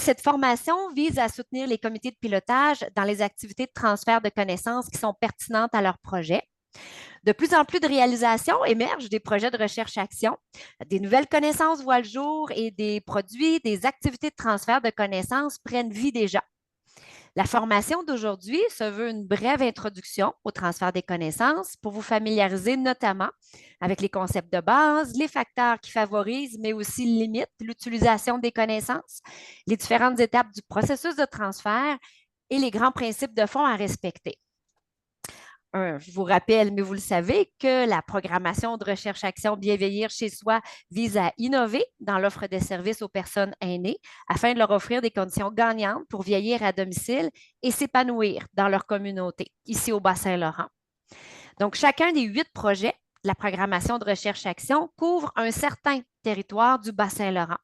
Cette formation vise à soutenir les comités de pilotage dans les activités de transfert de connaissances qui sont pertinentes à leur projet. De plus en plus de réalisations émergent des projets de recherche-action. Des nouvelles connaissances voient le jour et des produits, des activités de transfert de connaissances prennent vie déjà. La formation d'aujourd'hui se veut une brève introduction au transfert des connaissances pour vous familiariser notamment avec les concepts de base, les facteurs qui favorisent, mais aussi limitent l'utilisation des connaissances, les différentes étapes du processus de transfert et les grands principes de fond à respecter. Je vous rappelle, mais vous le savez, que la programmation de recherche-action Bien vieillir chez soi vise à innover dans l'offre de services aux personnes aînées afin de leur offrir des conditions gagnantes pour vieillir à domicile et s'épanouir dans leur communauté, ici au Bas-Saint-Laurent. Donc, chacun des 8 projets de la programmation de recherche-action couvre un certain territoire du Bas-Saint-Laurent.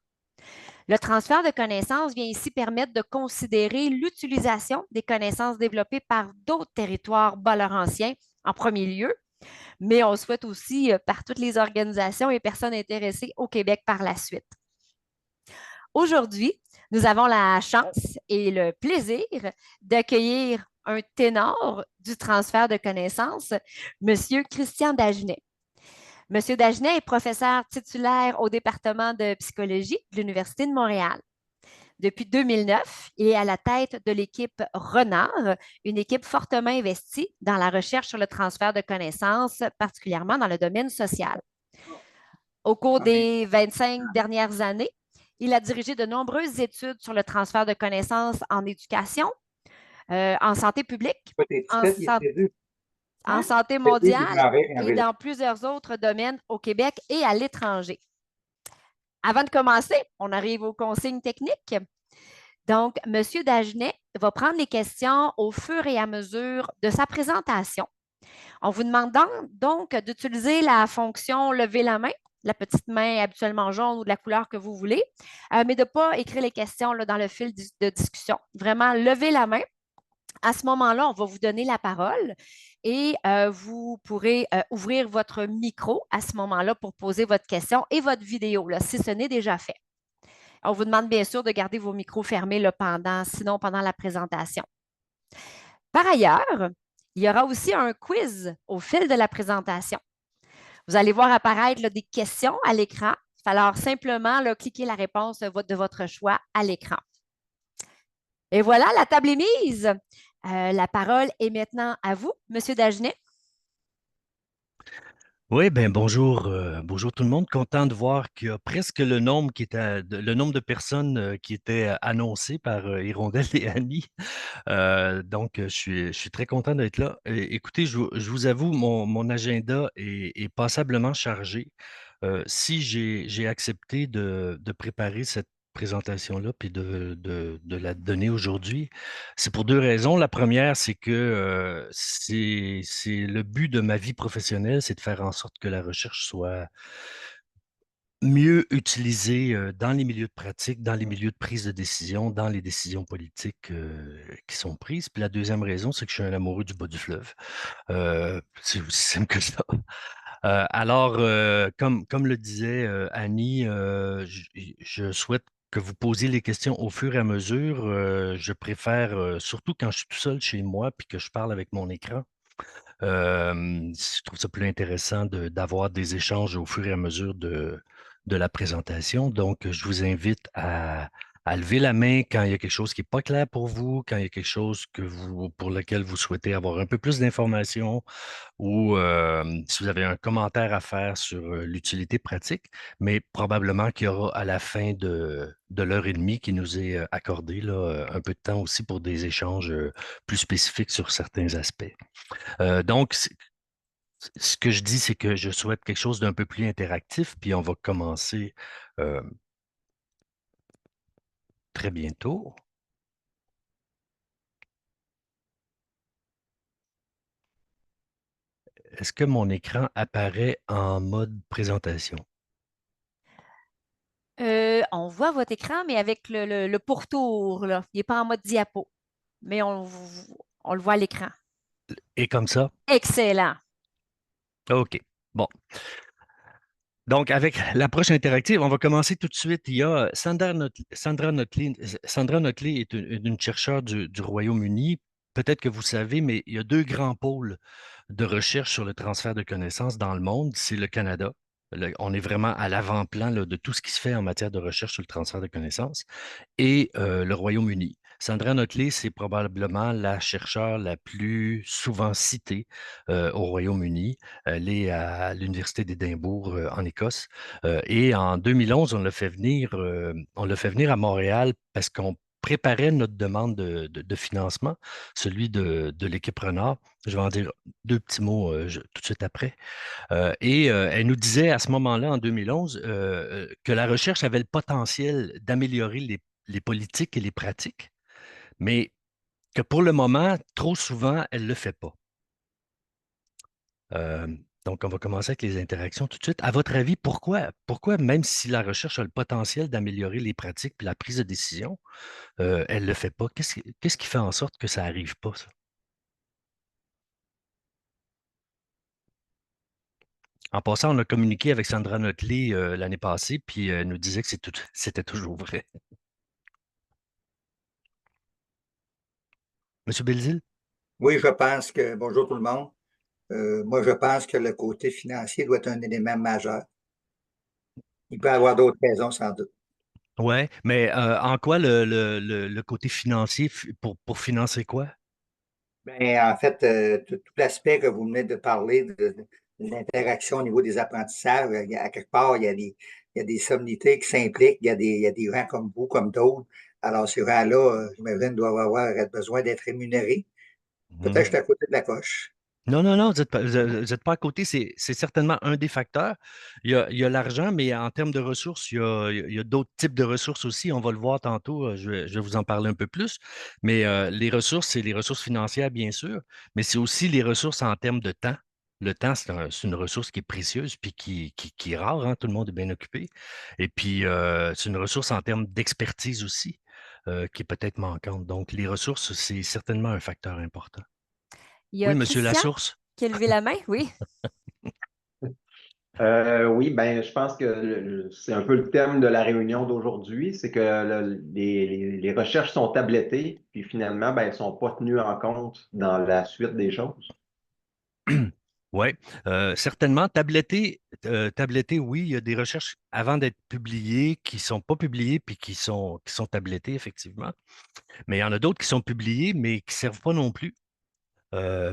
Le transfert de connaissances vient ici permettre de considérer l'utilisation des connaissances développées par d'autres territoires bas-laurentiens en premier lieu, mais on souhaite aussi par toutes les organisations et personnes intéressées au Québec par la suite. Aujourd'hui, nous avons la chance et le plaisir d'accueillir un ténor du transfert de connaissances, M. Christian Dagenet. M. Dagenet est professeur titulaire au département de psychologie de l'Université de Montréal. Depuis 2009, il est à la tête de l'équipe Renard, une équipe fortement investie dans la recherche sur le transfert de connaissances, particulièrement dans le domaine social. Au cours des 25 dernières années, il a dirigé de nombreuses études sur le transfert de connaissances en éducation, en santé publique, en, en santé mondiale et dans plusieurs autres domaines au Québec et à l'étranger. Avant de commencer, on arrive aux consignes techniques. Donc, M. Dagenet va prendre les questions au fur et à mesure de sa présentation. On vous demande donc d'utiliser la fonction lever la main, la petite main habituellement jaune ou de la couleur que vous voulez, mais de ne pas écrire les questions là, dans le fil de discussion. Vraiment, levez la main. À ce moment-là, on va vous donner la parole et vous pourrez ouvrir votre micro à ce moment-là pour poser votre question et votre vidéo, là, si ce n'est déjà fait. On vous demande bien sûr de garder vos micros fermés là, sinon pendant la présentation. Par ailleurs, il y aura aussi un quiz au fil de la présentation. Vous allez voir apparaître là, des questions à l'écran. Il va falloir simplement là, cliquer la réponse de votre choix à l'écran. Et voilà, la table est mise. La parole est maintenant à vous, M. Dagenet. Oui, ben bonjour, bonjour tout le monde. Content de voir qu'il y a presque le nombre le nombre de personnes qui étaient annoncées par Hirondelle et Annie. Je suis très content d'être là. Écoutez, je vous avoue, mon agenda est passablement chargé. Si j'ai accepté de préparer cette présentation-là puis de la donner aujourd'hui, c'est pour deux raisons. La première, c'est que c'est le but de ma vie professionnelle, c'est de faire en sorte que la recherche soit mieux utilisée dans les milieux de pratique, dans les milieux de prise de décision, dans les décisions politiques qui sont prises. Puis la deuxième raison, c'est que je suis un amoureux du bas du fleuve. C'est aussi simple que ça. Comme le disait Annie, je souhaite que vous posiez les questions au fur et à mesure. Je préfère, surtout quand je suis tout seul chez moi puis que je parle avec mon écran, je trouve ça plus intéressant d'avoir des échanges au fur et à mesure de la présentation. Donc, je vous invite à lever la main quand il y a quelque chose qui n'est pas clair pour vous, quand il y a quelque chose pour lequel vous souhaitez avoir un peu plus d'informations ou si vous avez un commentaire à faire sur l'utilité pratique, mais probablement qu'il y aura à la fin de l'heure et demie qui nous est accordée, là, un peu de temps aussi pour des échanges plus spécifiques sur certains aspects. Ce que je dis, c'est que je souhaite quelque chose d'un peu plus interactif, puis on va commencer euh, très bientôt. Est-ce que mon écran apparaît en mode présentation? On voit votre écran, mais avec le pourtour, là. Il n'est pas en mode diapo, mais on le voit à l'écran. Et comme ça? Excellent. OK. Bon. Donc, avec l'approche interactive, on va commencer tout de suite. Il y a Sandra Notley. Sandra Notley est une chercheure du Royaume-Uni. Peut-être que vous savez, mais il y a deux grands pôles de recherche sur le transfert de connaissances dans le monde. C'est le Canada. On est vraiment à l'avant-plan là, de tout ce qui se fait en matière de recherche sur le transfert de connaissances et le Royaume-Uni. Sandra Notley, c'est probablement la chercheure la plus souvent citée au Royaume-Uni. Elle est à l'Université d'Édimbourg en Écosse. Et en 2011, on l'a fait venir à Montréal parce qu'on préparait notre demande de financement, celui de l'équipe Renard. Je vais en dire deux petits mots tout de suite après. Elle nous disait à ce moment-là, en 2011, que la recherche avait le potentiel d'améliorer les politiques et les pratiques, mais que pour le moment, trop souvent, elle ne le fait pas. Euh, donc, on va commencer avec les interactions tout de suite. À votre avis, pourquoi même si la recherche a le potentiel d'améliorer les pratiques et la prise de décision, elle ne le fait pas? Qu'est-ce qui fait en sorte que ça n'arrive pas, ça? En passant, on a communiqué avec Sandra Notley l'année passée, puis elle nous disait que c'était toujours vrai. Monsieur Belzile? Oui, je pense que, bonjour tout le monde. Moi, je pense que le côté financier doit être un élément majeur. Il peut y avoir d'autres raisons, sans doute. Ouais, mais en quoi le côté financier, pour financer quoi? Ben, en fait, tout l'aspect que vous venez de parler de l'interaction au niveau des apprentissages, à quelque part, il y a des sommités qui s'impliquent, il y a des gens comme vous, comme d'autres. Alors, ces gens-là, j'imagine, doivent avoir besoin d'être rémunérés. Peut-être que je Mhm. suis à côté de la coche. Non, non, non, vous êtes pas à côté, c'est certainement un des facteurs. Il y a l'argent, mais en termes de ressources, il y a d'autres types de ressources aussi. On va le voir tantôt, je vais vous en parler un peu plus. Mais les ressources, c'est les ressources financières, bien sûr, mais c'est aussi les ressources en termes de temps. Le temps, c'est une ressource qui est précieuse puis qui est rare, hein, tout le monde est bien occupé. Et puis, c'est une ressource en termes d'expertise aussi, qui est peut-être manquante. Donc, les ressources, c'est certainement un facteur important. Il y Oui, a monsieur Christian Lassource. qui a levé la main, oui. Oui, ben, je pense que c'est un peu le thème de la réunion d'aujourd'hui, c'est que les recherches sont tablettées, puis finalement, ben, elles ne sont pas tenues en compte dans la suite des choses. Oui, certainement. Tabletté, oui, il y a des recherches avant d'être publiées qui ne sont pas publiées puis qui sont tablettées, effectivement. Mais il y en a d'autres qui sont publiées, mais qui ne servent pas non plus. euh,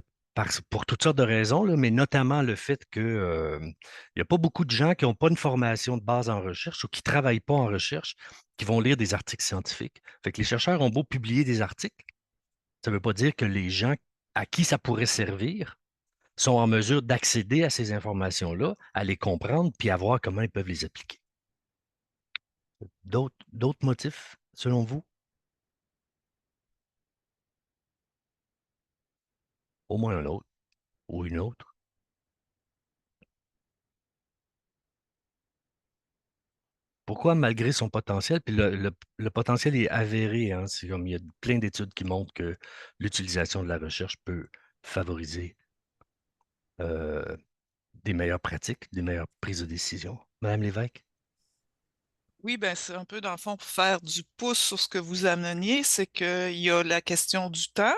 pour toutes sortes de raisons, là, mais notamment le fait que, il n'y a pas beaucoup de gens qui n'ont pas une formation de base en recherche ou qui ne travaillent pas en recherche, qui vont lire des articles scientifiques. Fait que les chercheurs ont beau publier des articles, ça ne veut pas dire que les gens à qui ça pourrait servir sont en mesure d'accéder à ces informations-là, à les comprendre, puis à voir comment ils peuvent les appliquer. D'autres motifs, selon vous? Au moins un autre ou une autre. Pourquoi, malgré son potentiel, puis le potentiel est avéré, hein, c'est comme il y a plein d'études qui montrent que l'utilisation de la recherche peut favoriser euh, des meilleures pratiques, des meilleures prises de décision. Madame Lévesque? Oui, ben c'est un peu dans le fond pour faire du pouce sur ce que vous ameniez, c'est qu'il y a la question du temps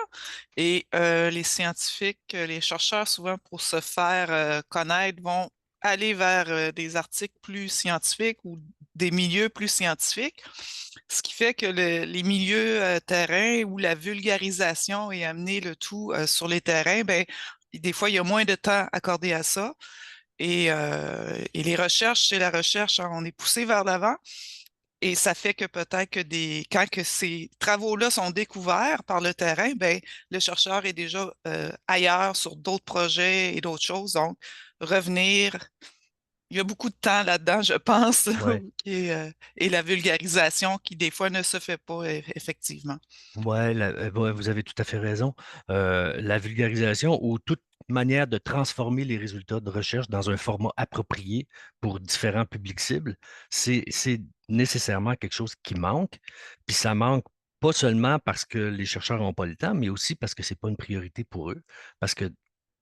et les scientifiques, les chercheurs, souvent pour se faire connaître, vont aller vers des articles plus scientifiques ou des milieux plus scientifiques, ce qui fait que les milieux terrain où la vulgarisation et amener le tout sur les terrains, ben, des fois, il y a moins de temps accordé à ça. Et les recherches, c'est la recherche, hein, on est poussé vers l'avant. Et ça fait que peut-être que quand que ces travaux-là sont découverts par le terrain, ben, le chercheur est déjà ailleurs sur d'autres projets et d'autres choses. Donc, revenir, il y a beaucoup de temps là-dedans, je pense, Ouais. et la vulgarisation qui, des fois, ne se fait pas effectivement. Ouais, ouais, vous avez tout à fait raison. La vulgarisation ou toute manière de transformer les résultats de recherche dans un format approprié pour différents publics cibles, c'est nécessairement quelque chose qui manque. Puis ça manque pas seulement parce que les chercheurs n'ont pas le temps, mais aussi parce que c'est pas une priorité pour eux. Parce que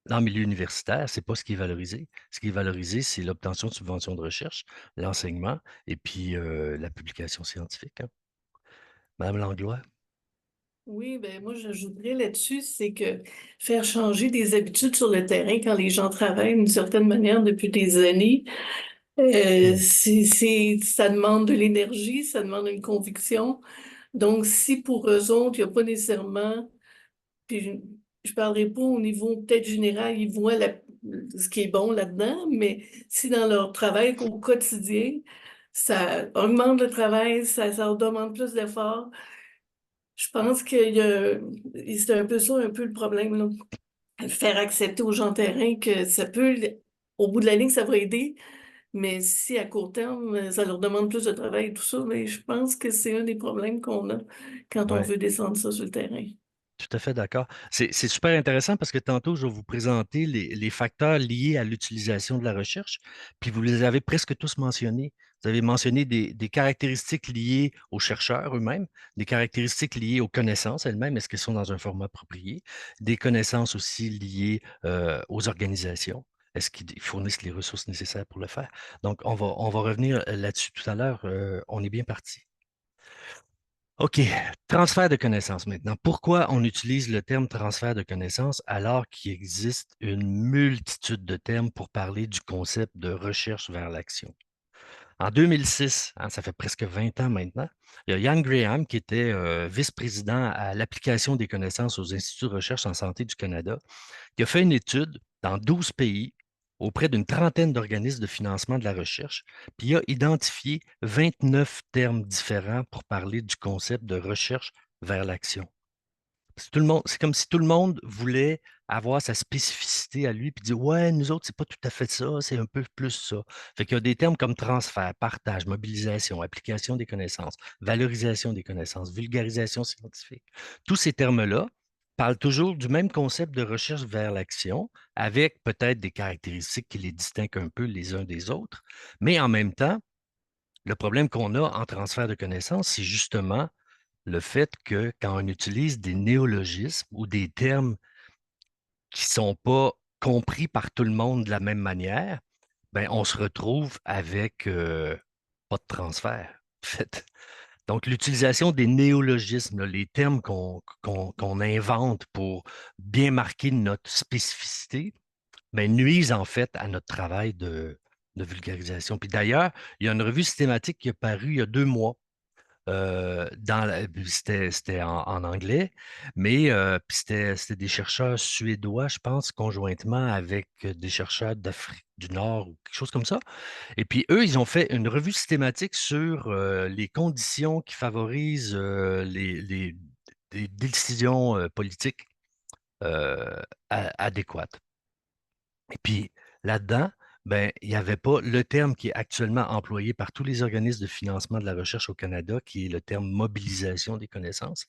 dans le milieu universitaire, ce n'est pas ce qui est valorisé. Ce qui est valorisé, c'est l'obtention de subventions de recherche, l'enseignement et puis la publication scientifique. Hein. Madame Langlois? Oui, ben moi j'ajouterais là-dessus, c'est que faire changer des habitudes sur le terrain quand les gens travaillent d'une certaine manière depuis des années, ça demande de l'énergie, ça demande une conviction. Donc, si pour eux autres, il n'y a pas nécessairement, puis je ne parlerai pas au niveau peut-être général, ils voient ce qui est bon là-dedans, mais si dans leur travail au quotidien, ça augmente le travail, ça leur demande plus d'efforts, je pense et c'est un peu ça, un peu le problème, là. Faire accepter aux gens de terrain que ça peut, au bout de la ligne, ça va aider, mais si à court terme, ça leur demande plus de travail et tout ça, mais je pense que c'est un des problèmes qu'on a quand on Oui. veut descendre ça sur le terrain. Tout à fait d'accord. C'est super intéressant parce que tantôt, je vais vous présenter les facteurs liés à l'utilisation de la recherche, puis vous les avez presque tous mentionnés. Vous avez mentionné des caractéristiques liées aux chercheurs eux-mêmes, des caractéristiques liées aux connaissances elles-mêmes, est-ce qu'elles sont dans un format approprié, des connaissances aussi liées aux organisations. Est-ce qu'ils fournissent les ressources nécessaires pour le faire? Donc, on va revenir là-dessus tout à l'heure. On est bien parti. OK, transfert de connaissances maintenant. Pourquoi on utilise le terme transfert de connaissances alors qu'il existe une multitude de termes pour parler du concept de recherche vers l'action? En 2006, hein, ça fait presque 20 ans maintenant, il y a Ian Graham qui était vice-président à l'application des connaissances aux instituts de recherche en santé du Canada, qui a fait une étude dans 12 pays auprès d'une trentaine d'organismes de financement de la recherche, puis il a identifié 29 termes différents pour parler du concept de recherche vers l'action. C'est comme si tout le monde voulait avoir sa spécificité à lui, puis dire ouais, nous autres, c'est pas tout à fait ça, c'est un peu plus ça. Fait qu'il y a des termes comme transfert, partage, mobilisation, application des connaissances, valorisation des connaissances, vulgarisation scientifique. Tous ces termes-là parlent toujours du même concept de recherche vers l'action, avec peut-être des caractéristiques qui les distinguent un peu les uns des autres, mais en même temps, le problème qu'on a en transfert de connaissances, c'est justement le fait que quand on utilise des néologismes ou des termes qui ne sont pas compris par tout le monde de la même manière, ben, on se retrouve avec pas de transfert. En fait. Donc, l'utilisation des néologismes, là, les termes qu'on invente pour bien marquer notre spécificité, ben, nuisent en fait à notre travail de vulgarisation. Puis d'ailleurs, il y a une revue systématique qui est parue il y a 2 mois c'était en anglais, mais puis c'était des chercheurs suédois, je pense, conjointement avec des chercheurs d'Afrique du Nord ou quelque chose comme ça. Et puis eux, ils ont fait une revue systématique sur les conditions qui favorisent des décisions politiques adéquates. Et puis là-dedans, ben, il n'y avait pas le terme qui est actuellement employé par tous les organismes de financement de la recherche au Canada, qui est le terme mobilisation des connaissances.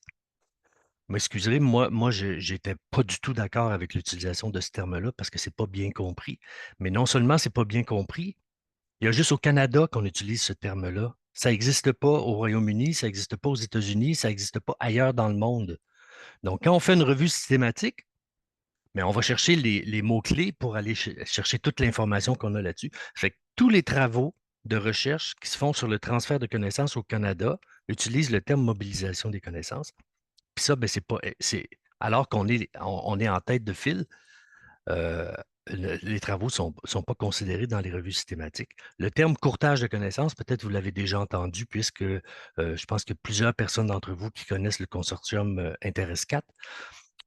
M'excuserez, moi je n'étais pas du tout d'accord avec l'utilisation de ce terme-là parce que ce n'est pas bien compris. Mais non seulement ce n'est pas bien compris, il y a juste au Canada qu'on utilise ce terme-là. Ça n'existe pas au Royaume-Uni, ça n'existe pas aux États-Unis, ça n'existe pas ailleurs dans le monde. Donc, quand on fait une revue systématique, mais on va chercher les mots-clés pour aller chercher toute l'information qu'on a là-dessus. Fait que tous les travaux de recherche qui se font sur le transfert de connaissances au Canada utilisent le terme mobilisation des connaissances. Puis ça, ben, c'est pas, alors qu'on est, on est en tête de file, euh, les travaux ne sont pas considérés dans les revues systématiques. Le terme courtage de connaissances, peut-être vous l'avez déjà entendu, puisque je pense qu'il y a plusieurs personnes d'entre vous qui connaissent le consortium InterESCAT.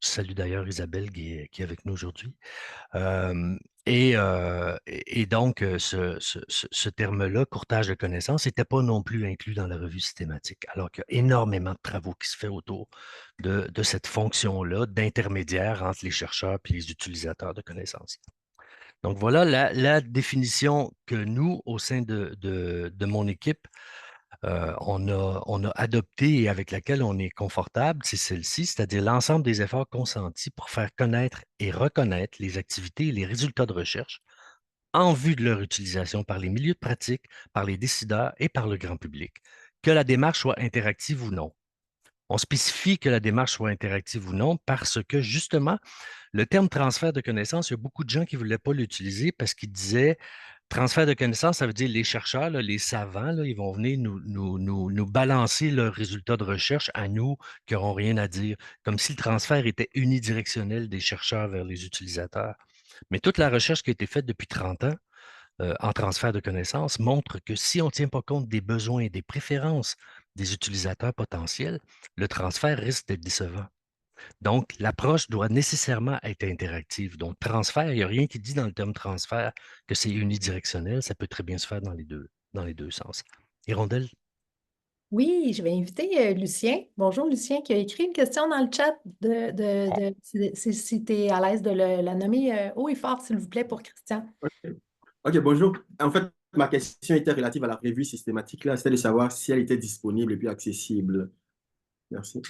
Je salue d'ailleurs Isabelle qui est avec nous aujourd'hui. Et donc, ce terme-là, courtage de connaissances, n'était pas non plus inclus dans la revue systématique, alors qu'il y a énormément de travaux qui se font autour de cette fonction-là d'intermédiaire entre les chercheurs et les utilisateurs de connaissances. Donc, voilà la définition que nous, au sein de mon équipe, on a adopté et avec laquelle on est confortable, c'est celle-ci, c'est-à-dire l'ensemble des efforts consentis pour faire connaître et reconnaître les activités et les résultats de recherche en vue de leur utilisation par les milieux de pratique, par les décideurs et par le grand public, que la démarche soit interactive ou non. On spécifie que la démarche soit interactive ou non parce que, justement, le terme transfert de connaissances, il y a beaucoup de gens qui ne voulaient pas l'utiliser parce qu'ils disaient transfert de connaissances, ça veut dire les chercheurs, là, les savants, là, ils vont venir nous balancer leurs résultats de recherche à nous qui n'auront rien à dire, comme si le transfert était unidirectionnel des chercheurs vers les utilisateurs. Mais toute la recherche qui a été faite depuis 30 ans en transfert de connaissances montre que si on ne tient pas compte des besoins et des préférences des utilisateurs potentiels, le transfert risque d'être décevant. Donc, l'approche doit nécessairement être interactive. Donc, transfert, il n'y a rien qui dit dans le terme transfert que c'est unidirectionnel. Ça peut très bien se faire dans les deux sens. Hirondelle? Oui, je vais inviter Lucien. Bonjour Lucien, qui a écrit une question dans le chat si tu es à l'aise de la nommer haut et fort, s'il vous plaît, pour Christian. Ok, bonjour. En fait, ma question était relative à la revue systématique, là. C'était de savoir si elle était disponible et puis accessible. Merci.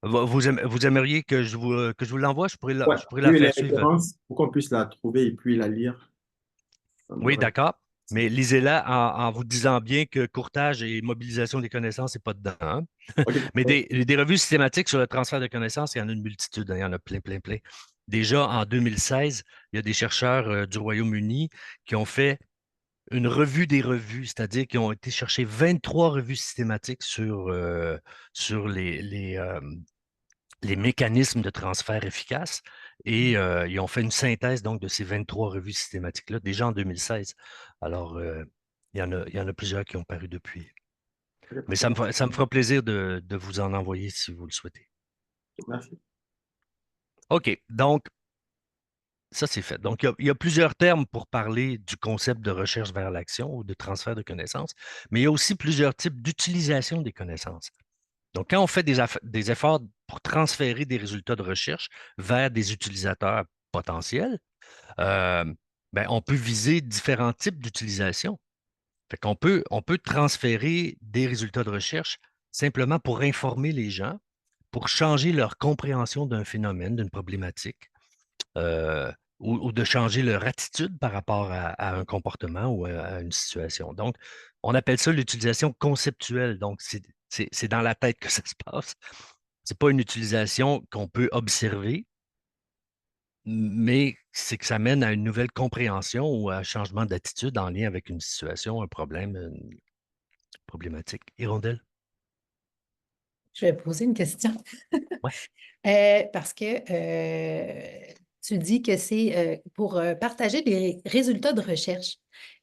Vous aimeriez que que je vous l'envoie? Ouais. Je pourrais la Oui, les faire suivre. références pour qu'on puisse la trouver et puis la lire. Oui, d'accord. Mais lisez-la en vous disant bien que courtage et mobilisation des connaissances, c'est pas dedans. Hein? Ok. Mais des revues systématiques sur le transfert de connaissances, il y en a une multitude. Hein, il y en a plein, plein, plein. Déjà, en 2016, il y a des chercheurs du Royaume-Uni qui ont fait une revue des revues, c'est-à-dire qu'ils ont été chercher 23 revues systématiques sur les mécanismes de transfert efficaces et ils ont fait une synthèse donc de ces 23 revues systématiques-là déjà en 2016. Alors, il y en a plusieurs qui ont paru depuis. Mais ça me fera plaisir de vous en envoyer si vous le souhaitez. Merci. OK, donc, ça c'est fait. Donc, il y a plusieurs termes pour parler du concept de recherche vers l'action ou de transfert de connaissances, mais il y a aussi plusieurs types d'utilisation des connaissances. Donc, quand on fait des efforts pour transférer des résultats de recherche vers des utilisateurs potentiels, euh, ben, on peut viser différents types d'utilisation. On peut transférer des résultats de recherche simplement pour informer les gens, pour changer leur compréhension d'un phénomène, d'une problématique, euh, ou de changer leur attitude par rapport à un comportement ou à une situation. Donc, on appelle ça l'utilisation conceptuelle. Donc, c'est dans la tête que ça se passe. Ce n'est pas une utilisation qu'on peut observer, mais c'est que ça mène à une nouvelle compréhension ou à un changement d'attitude en lien avec une situation, un problème, une problématique. Hirondelle? Je vais poser une question. Ouais. Parce que tu dis que c'est pour partager des résultats de recherche.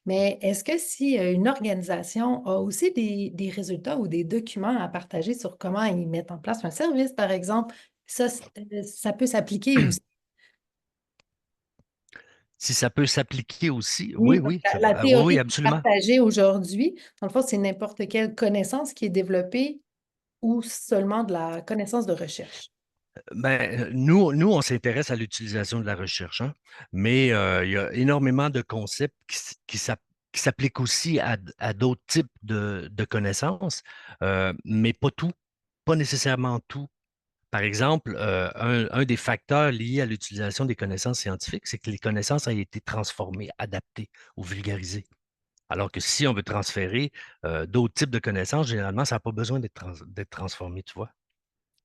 Mais est-ce que si une organisation a aussi des résultats ou des documents à partager sur comment ils mettent en place un service, par exemple, ça peut s'appliquer aussi? Si ça peut s'appliquer aussi, Oui, oui, oui, la oui, oui, théorie absolument. partagée aujourd'hui, dans le fond, c'est n'importe quelle connaissance qui est développée ou seulement de la connaissance de recherche? Ben, nous, on s'intéresse à l'utilisation de la recherche, hein, mais il y a énormément de concepts qui s'appliquent aussi à d'autres types de connaissances, mais pas tout, pas nécessairement tout. Par exemple, un des facteurs liés à l'utilisation des connaissances scientifiques, c'est que les connaissances ont été transformées, adaptées ou vulgarisées. Alors que si on veut transférer d'autres types de connaissances, généralement, ça n'a pas besoin d'être transformé, tu vois.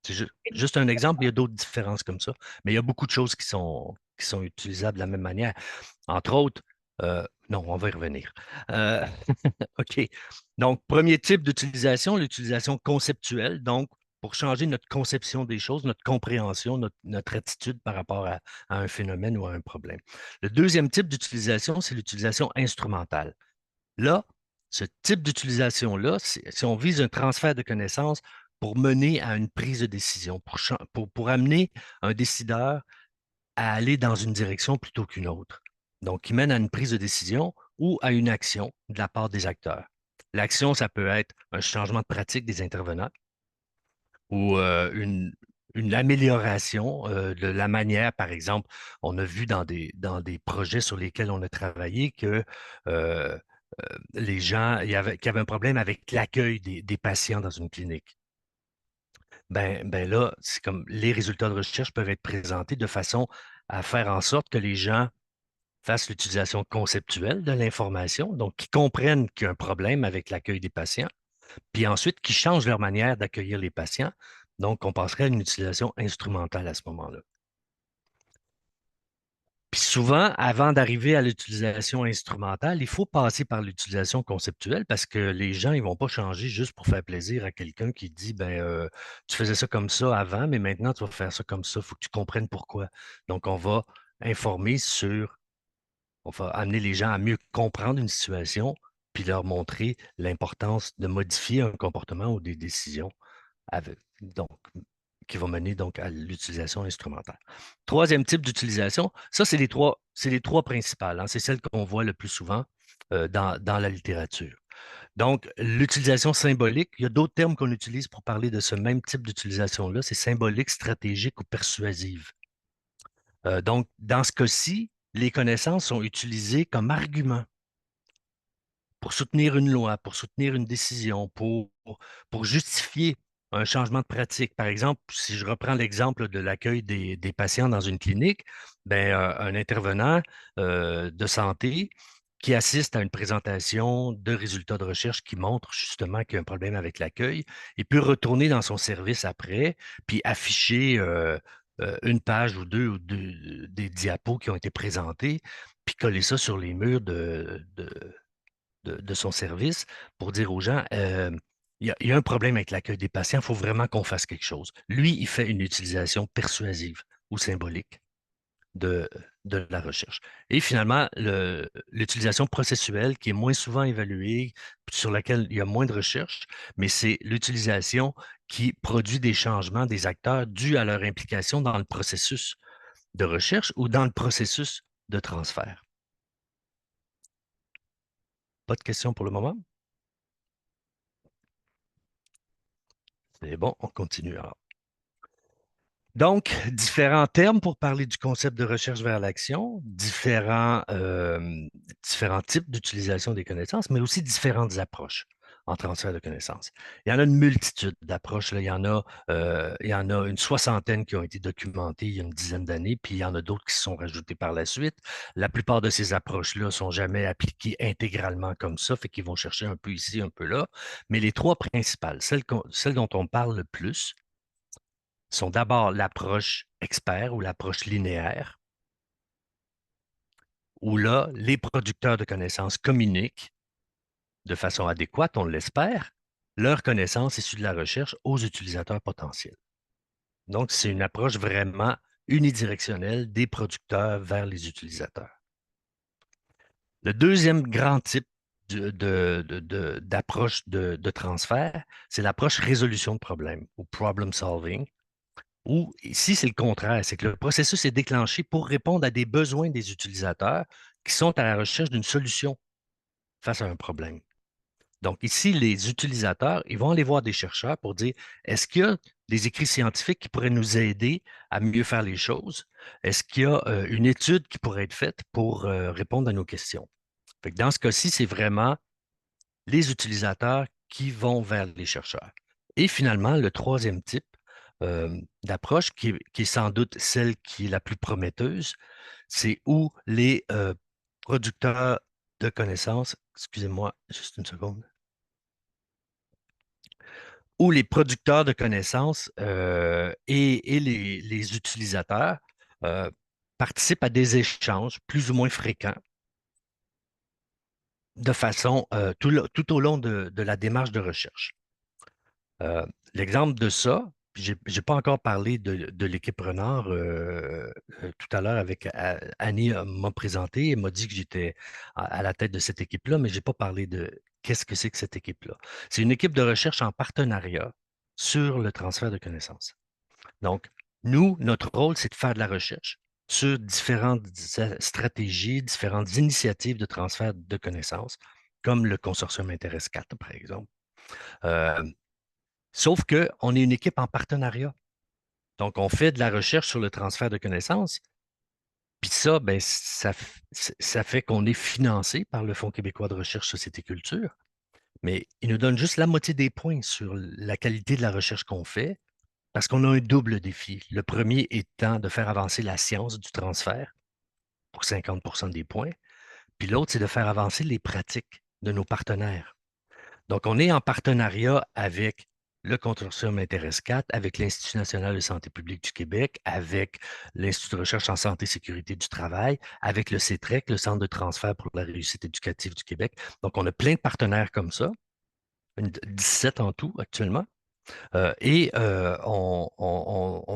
C'est juste un exemple, il y a d'autres différences comme ça. Mais il y a beaucoup de choses qui sont utilisables de la même manière. Entre autres, non, on va y revenir. OK. Donc, premier type d'utilisation, l'utilisation conceptuelle. Donc, pour changer notre conception des choses, notre compréhension, notre attitude par rapport à un phénomène ou à un problème. Le deuxième type d'utilisation, c'est l'utilisation instrumentale. Là, ce type d'utilisation-là, si on vise un transfert de connaissances pour mener à une prise de décision, pour amener un décideur à aller dans une direction plutôt qu'une autre. Donc, qui mène à une prise de décision ou à une action de la part des acteurs. L'action, ça peut être un changement de pratique des intervenants ou une amélioration de la manière, par exemple, on a vu dans des projets sur lesquels on a travaillé que les gens, qu'il y avait un problème avec l'accueil des patients dans une clinique. Ben là, c'est comme les résultats de recherche peuvent être présentés de façon à faire en sorte que les gens fassent l'utilisation conceptuelle de l'information, donc qu'ils comprennent qu'il y a un problème avec l'accueil des patients, Puis ensuite, qui changent leur manière d'accueillir les patients. Donc, on passerait à une utilisation instrumentale à ce moment-là. Puis souvent, avant d'arriver à l'utilisation instrumentale, il faut passer par l'utilisation conceptuelle parce que les gens, ils ne vont pas changer juste pour faire plaisir à quelqu'un qui dit, tu faisais ça comme ça avant, mais maintenant, tu vas faire ça comme ça. Il faut que tu comprennes pourquoi. Donc, on va informer on va amener les gens à mieux comprendre une situation, puis leur montrer l'importance de modifier un comportement ou des décisions qui vont mener donc à l'utilisation instrumentale. Troisième type d'utilisation, ça, c'est les trois principales. Hein, c'est celles qu'on voit le plus souvent dans la littérature. Donc, l'utilisation symbolique, il y a d'autres termes qu'on utilise pour parler de ce même type d'utilisation-là, c'est symbolique, stratégique ou persuasive. Donc, dans ce cas-ci, les connaissances sont utilisées comme argument pour soutenir une loi, pour soutenir une décision, pour justifier un changement de pratique. Par exemple, si je reprends l'exemple de l'accueil des patients dans une clinique, un intervenant de santé qui assiste à une présentation de résultats de recherche qui montrent justement qu'il y a un problème avec l'accueil, il peut retourner dans son service après, puis afficher une page ou deux des diapos qui ont été présentés, puis coller ça sur les murs de son service pour dire aux gens, il y a un problème avec l'accueil des patients, il faut vraiment qu'on fasse quelque chose. Lui, il fait une utilisation persuasive ou symbolique de, de la recherche. Et finalement, l'utilisation processuelle qui est moins souvent évaluée, sur laquelle il y a moins de recherche, mais c'est l'utilisation qui produit des changements des acteurs dus à leur implication dans le processus de recherche ou dans le processus de transfert. Pas de questions pour le moment? C'est bon, on continue alors. Donc, différents termes pour parler du concept de recherche vers l'action, différents types d'utilisation des connaissances, mais aussi différentes approches en transfert de connaissances. Il y en a une multitude d'approches. Il y en a une soixantaine qui ont été documentées il y a une dizaine d'années, puis il y en a d'autres qui se sont rajoutées par la suite. La plupart de ces approches-là ne sont jamais appliquées intégralement comme ça, fait qu'ils vont chercher un peu ici, un peu là. Mais les trois principales, celles dont on parle le plus, sont d'abord l'approche expert ou l'approche linéaire, où là, les producteurs de connaissances communiquent de façon adéquate, on l'espère, leurs connaissances issues de la recherche aux utilisateurs potentiels. Donc, c'est une approche vraiment unidirectionnelle des producteurs vers les utilisateurs. Le deuxième grand type d'approche de transfert, c'est l'approche résolution de problèmes ou problem solving, ou ici, c'est le contraire, c'est que le processus est déclenché pour répondre à des besoins des utilisateurs qui sont à la recherche d'une solution face à un problème. Donc ici, les utilisateurs, ils vont aller voir des chercheurs pour dire, est-ce qu'il y a des écrits scientifiques qui pourraient nous aider à mieux faire les choses? Est-ce qu'il y a une étude qui pourrait être faite pour répondre à nos questions? Fait que dans ce cas-ci, c'est vraiment les utilisateurs qui vont vers les chercheurs. Et finalement, le troisième type d'approche, qui est sans doute celle qui est la plus prometteuse, c'est où les producteurs de connaissances, excusez-moi, juste une seconde, où les producteurs de connaissances et les utilisateurs participent à des échanges plus ou moins fréquents de façon tout au long de la démarche de recherche. L'exemple de ça, je n'ai pas encore parlé de l'équipe Renard tout à l'heure avec Annie m'a présenté et m'a dit que j'étais à la tête de cette équipe-là, mais je n'ai pas parlé de qu'est-ce que c'est que cette équipe-là. C'est une équipe de recherche en partenariat sur le transfert de connaissances. Donc, nous, notre rôle, c'est de faire de la recherche sur différentes stratégies, différentes initiatives de transfert de connaissances, comme le consortium Intéresse 4, par exemple. Sauf qu'on est une équipe en partenariat. Donc, on fait de la recherche sur le transfert de connaissances. Puis ça, ça fait qu'on est financé par le Fonds québécois de recherche Société Culture, mais il nous donne juste la moitié des points sur la qualité de la recherche qu'on fait, parce qu'on a un double défi. Le premier étant de faire avancer la science du transfert pour 50 des points, puis l'autre, c'est de faire avancer les pratiques de nos partenaires. Donc, on est en partenariat avec le consortium InterES4, avec l'Institut national de santé publique du Québec, avec l'Institut de recherche en santé et sécurité du travail, avec le CETREC, le Centre de transfert pour la réussite éducative du Québec. Donc, on a plein de partenaires comme ça, 17 en tout actuellement. On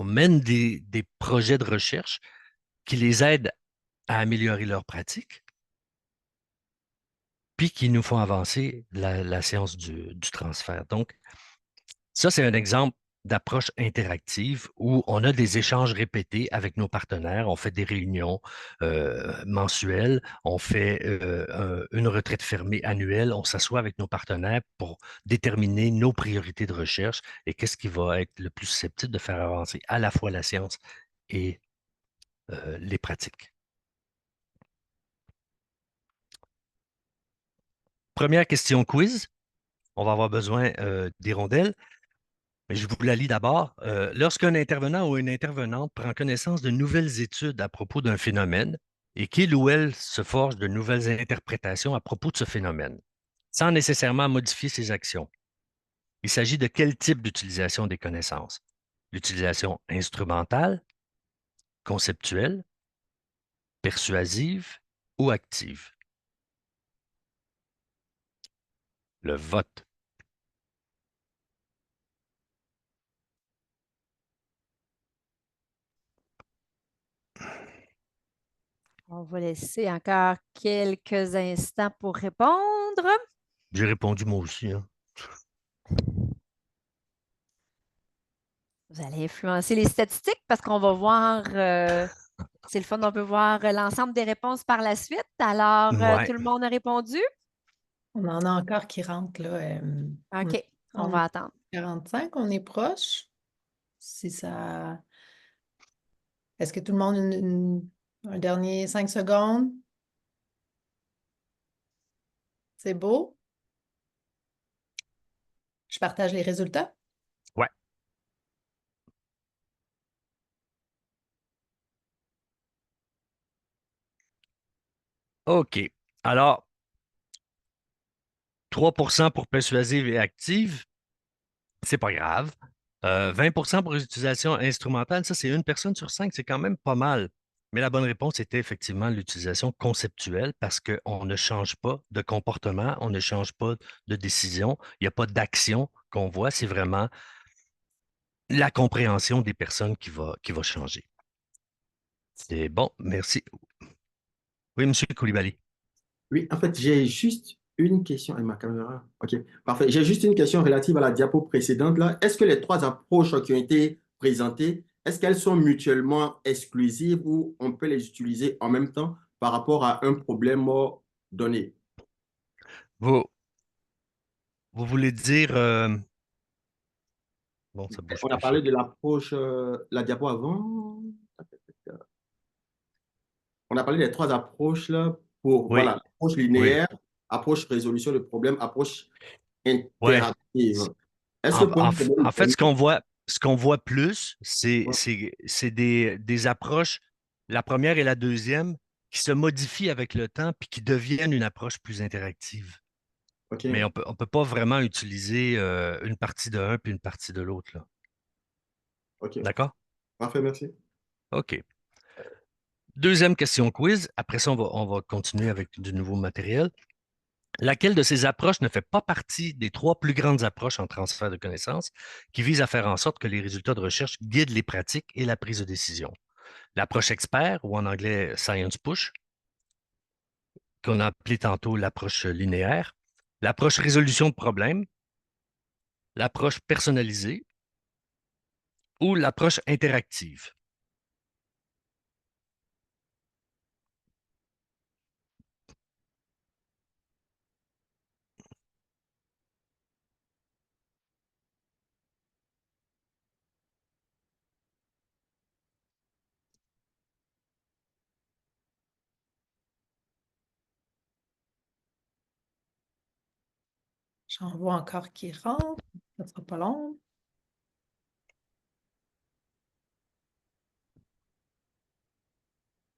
mène des projets de recherche qui les aident à améliorer leurs pratiques, puis qui nous font avancer la science du transfert. Donc, ça, c'est un exemple d'approche interactive où on a des échanges répétés avec nos partenaires. On fait des réunions mensuelles, on fait une retraite fermée annuelle, on s'assoit avec nos partenaires pour déterminer nos priorités de recherche et qu'est-ce qui va être le plus susceptible de faire avancer à la fois la science et les pratiques. Première question quiz. On va avoir besoin des rondelles. Mais je vous la lis d'abord. Lorsqu'un intervenant ou une intervenante prend connaissance de nouvelles études à propos d'un phénomène et qu'il ou elle se forge de nouvelles interprétations à propos de ce phénomène, sans nécessairement modifier ses actions, il s'agit de quel type d'utilisation des connaissances? L'utilisation instrumentale, conceptuelle, persuasive ou active? Le vote. On va laisser encore quelques instants pour répondre. J'ai répondu moi aussi, hein. Vous allez influencer les statistiques parce qu'on va voir, c'est le fun, on peut voir l'ensemble des réponses par la suite. Alors, Ouais. tout le monde a répondu? On en a encore qui rentrent, là. OK, on va attendre. 45, on est proche. Si ça... Est-ce que tout le monde a un dernier 5 secondes? C'est beau? Je partage les résultats. Ouais. OK. Alors, 3% pour persuasive et active, c'est pas grave. 20% pour l'utilisation instrumentale, ça, c'est une personne sur 5, c'est quand même pas mal. Mais la bonne réponse était effectivement l'utilisation conceptuelle parce qu'on ne change pas de comportement, on ne change pas de décision, il n'y a pas d'action qu'on voit, c'est vraiment la compréhension des personnes qui va changer. C'est bon, merci. Oui, M. Koulibaly. Oui, en fait, j'ai juste une question. Et ma caméra. OK, parfait. J'ai juste une question relative à la diapo précédente là. Est-ce que les trois approches qui ont été présentées, est-ce qu'elles sont mutuellement exclusives ou on peut les utiliser en même temps par rapport à un problème donné? Vous, vous voulez dire... Bon, ça bouge On a plus, ça. parlé de l'approche, la diapo avant. On a parlé des trois approches là pour, Oui, voilà, approche oui, linéaire, approche résolution de problème, approche oui. interactive. Est-ce que pour un En problème fait, donné, ce qu'on voit plus, c'est des approches, la première et la deuxième, qui se modifient avec le temps puis qui deviennent une approche plus interactive. Mais OK, on peut pas vraiment utiliser une partie de un puis une partie de l'autre, là. OK, D'accord? parfait, merci. OK. Deuxième question quiz. Après ça, on va continuer avec du nouveau matériel. Laquelle de ces approches ne fait pas partie des trois plus grandes approches en transfert de connaissances qui visent à faire en sorte que les résultats de recherche guident les pratiques et la prise de décision? L'approche expert, ou en anglais science push, qu'on a appelé tantôt l'approche linéaire, l'approche résolution de problèmes, l'approche personnalisée ou l'approche interactive. J'en vois encore qui rentrent. Ça ne sera pas long.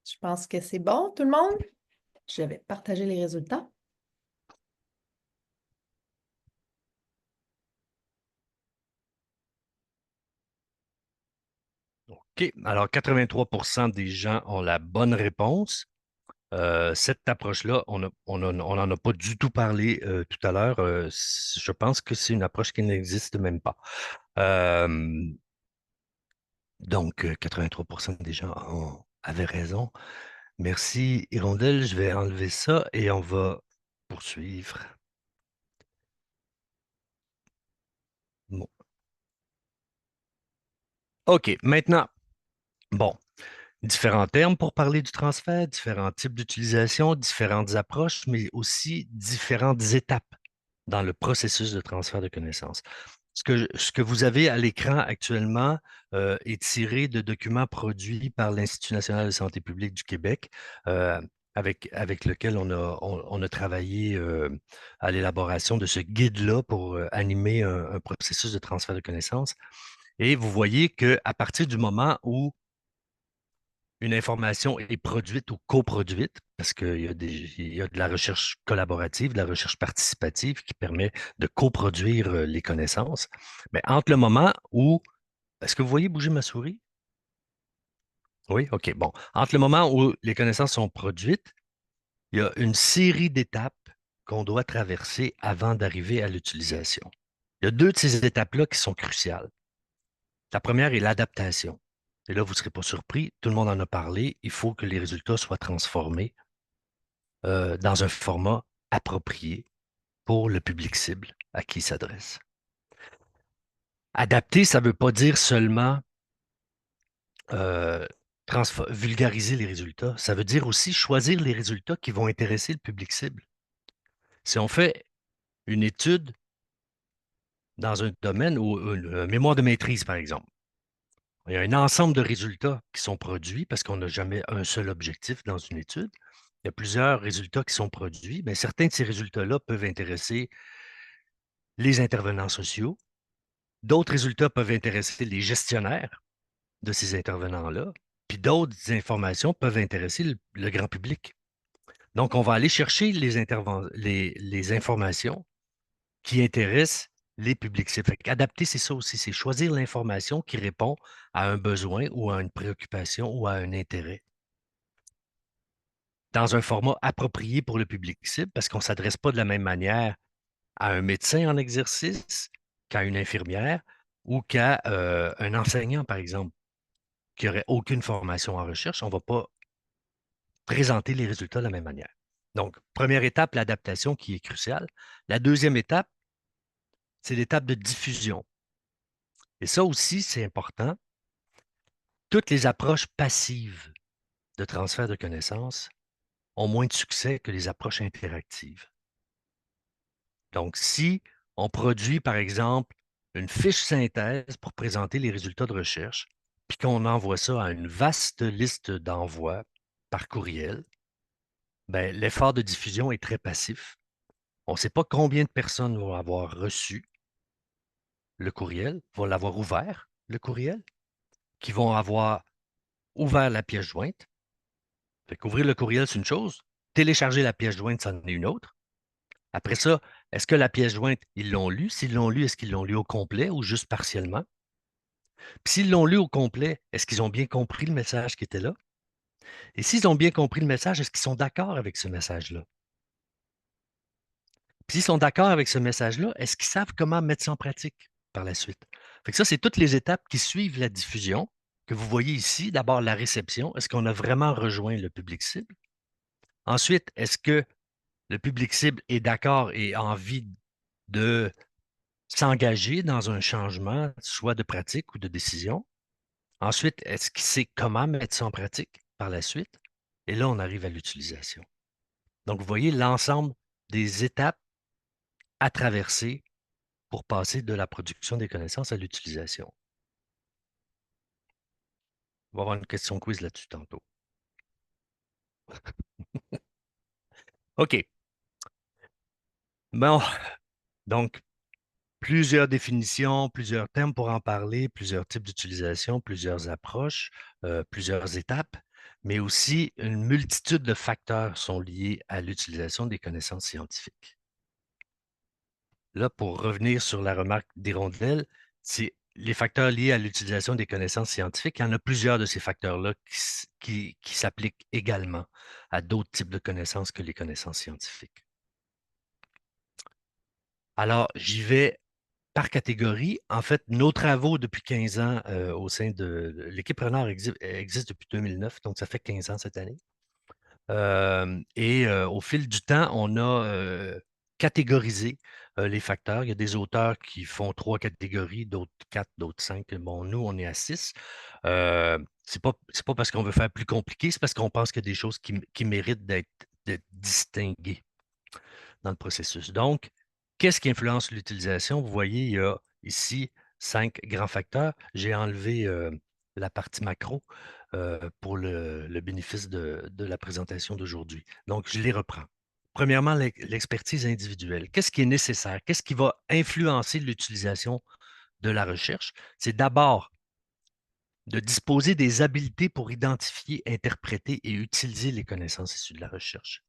Je pense que c'est bon, tout le monde. Je vais partager les résultats. OK. Alors, 83 des gens ont la bonne réponse. Cette approche-là, on n'en a pas du tout parlé tout à l'heure. Je pense que c'est une approche qui n'existe même pas. Donc, 83 des gens avaient raison. Merci, Hirondelle. Je vais enlever ça et on va poursuivre. Bon. OK, maintenant, bon, différents termes pour parler du transfert, différents types d'utilisation, différentes approches, mais aussi différentes étapes dans le processus de transfert de connaissances. Ce que vous avez à l'écran actuellement est tiré de documents produits par l'Institut national de santé publique du Québec, avec lequel on a travaillé à l'élaboration de ce guide-là pour animer un processus de transfert de connaissances. Et vous voyez qu'à partir du moment où une information est produite ou coproduite, parce qu'il y a de la recherche collaborative, de la recherche participative qui permet de coproduire les connaissances. Mais entre le moment où... Est-ce que vous voyez bouger ma souris? Oui, OK, bon. Entre le moment où les connaissances sont produites, il y a une série d'étapes qu'on doit traverser avant d'arriver à l'utilisation. Il y a deux de ces étapes-là qui sont cruciales. La première est l'adaptation. Et là, vous ne serez pas surpris, tout le monde en a parlé, il faut que les résultats soient transformés dans un format approprié pour le public cible à qui il s'adresse. Adapter, ça ne veut pas dire seulement vulgariser les résultats, ça veut dire aussi choisir les résultats qui vont intéresser le public cible. Si on fait une étude dans un domaine ou un mémoire de maîtrise, par exemple, il y a un ensemble de résultats qui sont produits parce qu'on n'a jamais un seul objectif dans une étude. Il y a plusieurs résultats qui sont produits. Bien, certains de ces résultats-là peuvent intéresser les intervenants sociaux. D'autres résultats peuvent intéresser les gestionnaires de ces intervenants-là. Puis d'autres informations peuvent intéresser le grand public. Donc, on va aller chercher les informations qui intéressent les publics cibles. Adapter, c'est ça aussi, c'est choisir l'information qui répond à un besoin ou à une préoccupation ou à un intérêt dans un format approprié pour le public cible parce qu'on ne s'adresse pas de la même manière à un médecin en exercice qu'à une infirmière ou qu'à un enseignant, par exemple, qui n'aurait aucune formation en recherche. On ne va pas présenter les résultats de la même manière. Donc, première étape, l'adaptation qui est cruciale. La deuxième étape, c'est l'étape de diffusion. Et ça aussi, c'est important. Toutes les approches passives de transfert de connaissances ont moins de succès que les approches interactives. Donc, si on produit, par exemple, une fiche synthèse pour présenter les résultats de recherche, puis qu'on envoie ça à une vaste liste d'envois par courriel, ben, l'effort de diffusion est très passif. On ne sait pas combien de personnes vont avoir reçu le courriel, vont l'avoir ouvert, le courriel, qui vont avoir ouvert la pièce jointe. Fait qu'ouvrir le courriel, c'est une chose. Télécharger la pièce jointe, c'en est une autre. Après ça, est-ce que la pièce jointe, ils l'ont lu? S'ils l'ont lu, est-ce qu'ils l'ont lu au complet ou juste partiellement? Puis s'ils l'ont lu au complet, est-ce qu'ils ont bien compris le message qui était là? Et s'ils ont bien compris le message, est-ce qu'ils sont d'accord avec ce message-là? Puis s'ils sont d'accord avec ce message-là, est-ce qu'ils savent comment mettre ça en pratique par la suite? Fait que ça, c'est toutes les étapes qui suivent la diffusion que vous voyez ici. D'abord, la réception. Est-ce qu'on a vraiment rejoint le public cible? Ensuite, est-ce que le public cible est d'accord et a envie de s'engager dans un changement, soit de pratique ou de décision? Ensuite, est-ce qu'il sait comment mettre ça en pratique par la suite? Et là, on arrive à l'utilisation. Donc, vous voyez l'ensemble des étapes à traverser pour passer de la production des connaissances à l'utilisation. On va avoir une question quiz là-dessus tantôt. OK. Bon, donc, plusieurs définitions, plusieurs termes pour en parler, plusieurs types d'utilisation, plusieurs approches, plusieurs étapes, mais aussi une multitude de facteurs sont liés à l'utilisation des connaissances scientifiques. Là, pour revenir sur la remarque d'Hirondelle, c'est les facteurs liés à l'utilisation des connaissances scientifiques, il y en a plusieurs de ces facteurs-là qui s'appliquent également à d'autres types de connaissances que les connaissances scientifiques. Alors, j'y vais par catégorie. En fait, nos travaux depuis 15 ans au sein de l'équipe Renard existe depuis 2009, donc ça fait 15 ans cette année. Au fil du temps, on a catégorisé les facteurs. Il y a des auteurs qui font 3 catégories, d'autres 4, d'autres 5. Bon, nous, on est à 6. C'est pas parce qu'on veut faire plus compliqué, c'est parce qu'on pense qu'il y a des choses qui méritent d'être distinguées dans le processus. Donc, qu'est-ce qui influence l'utilisation? Vous voyez, il y a ici 5 grands facteurs. J'ai enlevé la partie macro pour le bénéfice de la présentation d'aujourd'hui. Donc, je les reprends. Premièrement, l'expertise individuelle. Qu'est-ce qui est nécessaire? Qu'est-ce qui va influencer l'utilisation de la recherche? C'est d'abord de disposer des habiletés pour identifier, interpréter et utiliser les connaissances issues de la recherche.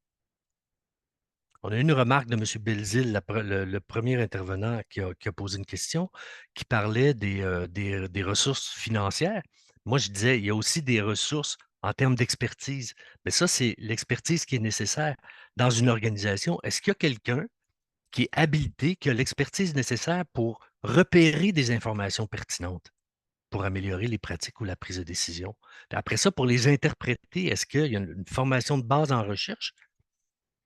On a eu une remarque de M. Belzil, le premier intervenant qui a posé une question, qui parlait des ressources financières. Moi, je disais, il y a aussi des ressources en termes d'expertise. Mais ça, c'est l'expertise qui est nécessaire dans une organisation. Est-ce qu'il y a quelqu'un qui est habilité, qui a l'expertise nécessaire pour repérer des informations pertinentes, pour améliorer les pratiques ou la prise de décision? Puis après ça, pour les interpréter, est-ce qu'il y a une formation de base en recherche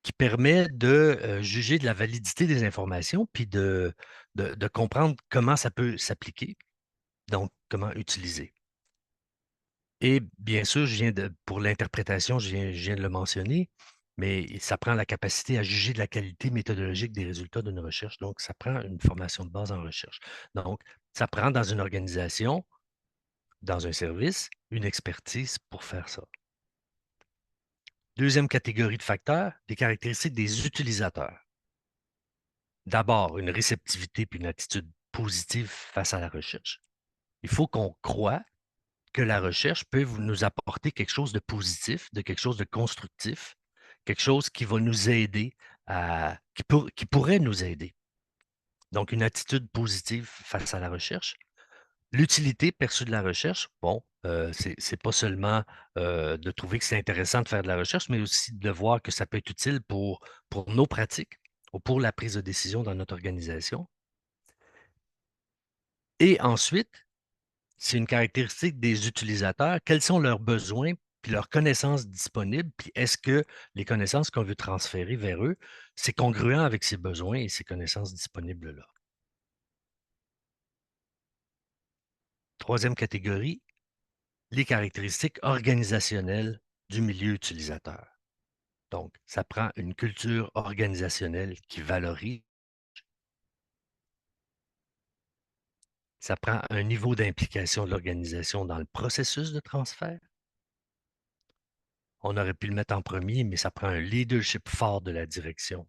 qui permet de juger de la validité des informations, puis de comprendre comment ça peut s'appliquer, donc comment utiliser. Et bien sûr, pour l'interprétation, je viens de le mentionner, mais ça prend la capacité à juger de la qualité méthodologique des résultats d'une recherche. Donc, ça prend une formation de base en recherche. Donc, ça prend dans une organisation, dans un service, une expertise pour faire ça. Deuxième catégorie de facteurs, les caractéristiques des utilisateurs. D'abord, une réceptivité puis une attitude positive face à la recherche. Il faut qu'on croie que la recherche peut nous apporter quelque chose de positif, de quelque chose de constructif, quelque chose qui va nous aider, qui pourrait nous aider. Donc, une attitude positive face à la recherche. L'utilité perçue de la recherche, bon, c'est pas seulement de trouver que c'est intéressant de faire de la recherche, mais aussi de voir que ça peut être utile pour nos pratiques ou pour la prise de décision dans notre organisation. Et ensuite, c'est une caractéristique des utilisateurs. Quels sont leurs besoins puis leurs connaissances disponibles, puis est-ce que les connaissances qu'on veut transférer vers eux, c'est congruent avec ces besoins et ces connaissances disponibles-là? Troisième catégorie, les caractéristiques organisationnelles du milieu utilisateur. Donc, ça prend une culture organisationnelle qui valorise. Ça prend un niveau d'implication de l'organisation dans le processus de transfert. On aurait pu le mettre en premier, mais ça prend un leadership fort de la direction.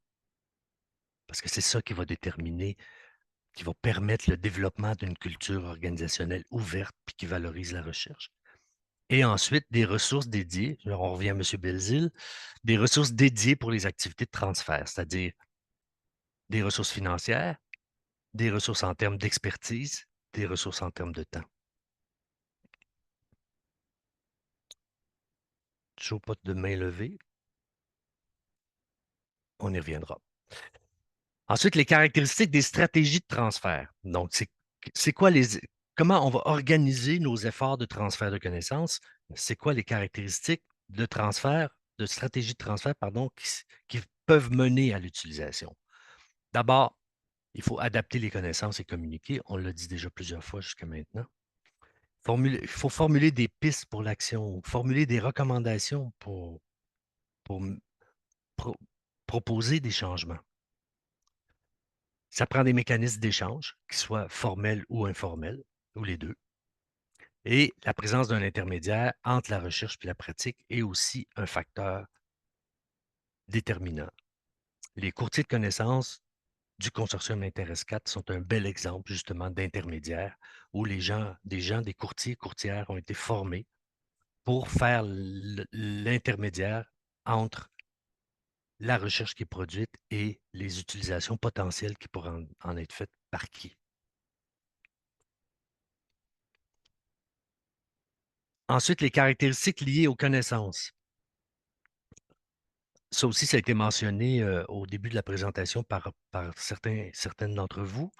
Parce que c'est ça qui va déterminer, qui va permettre le développement d'une culture organisationnelle ouverte puis qui valorise la recherche. Et ensuite, des ressources dédiées, alors on revient à M. Belzil, des ressources dédiées pour les activités de transfert, c'est-à-dire des ressources financières, des ressources en termes d'expertise, des ressources en termes de temps. Toujours pas de main levée. On y reviendra. Ensuite, les caractéristiques des stratégies de transfert. Donc, comment on va organiser nos efforts de transfert de connaissances? C'est quoi les caractéristiques de transfert, de stratégie de transfert, pardon, qui peuvent mener à l'utilisation? D'abord, il faut adapter les connaissances et communiquer. On l'a dit déjà plusieurs fois jusqu'à maintenant. Il faut formuler des pistes pour l'action, formuler des recommandations pour proposer des changements. Ça prend des mécanismes d'échange, qui soient formels ou informels, ou les deux. Et la présence d'un intermédiaire entre la recherche et la pratique est aussi un facteur déterminant. Les courtiers de connaissances du consortium INTERES4 sont un bel exemple justement d'intermédiaire où des courtiers et courtières ont été formés pour faire l'intermédiaire entre la recherche qui est produite et les utilisations potentielles qui pourraient en être faites par qui. Ensuite, les caractéristiques liées aux connaissances. Ça aussi, ça a été mentionné au début de la présentation par certaines d'entre vous.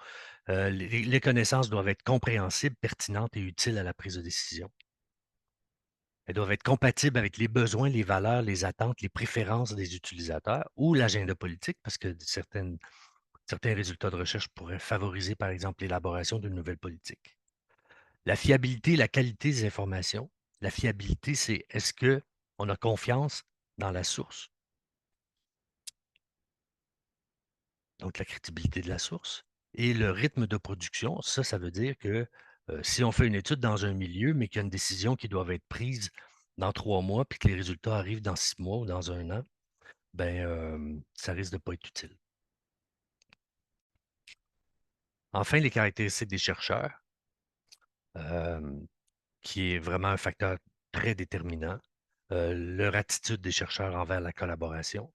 Les connaissances doivent être compréhensibles, pertinentes et utiles à la prise de décision. Elles doivent être compatibles avec les besoins, les valeurs, les attentes, les préférences des utilisateurs ou l'agenda politique, parce que certains résultats de recherche pourraient favoriser, par exemple, l'élaboration d'une nouvelle politique. La fiabilité et la qualité des informations. La fiabilité, c'est est-ce qu'on a confiance dans la source? Donc, la crédibilité de la source. Et le rythme de production, ça veut dire que si on fait une étude dans un milieu, mais qu'il y a une décision qui doit être prise dans 3 mois, puis que les résultats arrivent dans 6 mois ou dans 1 an, ben, ça risque de ne pas être utile. Enfin, les caractéristiques des chercheurs, qui est vraiment un facteur très déterminant. Leur attitude des chercheurs envers la collaboration.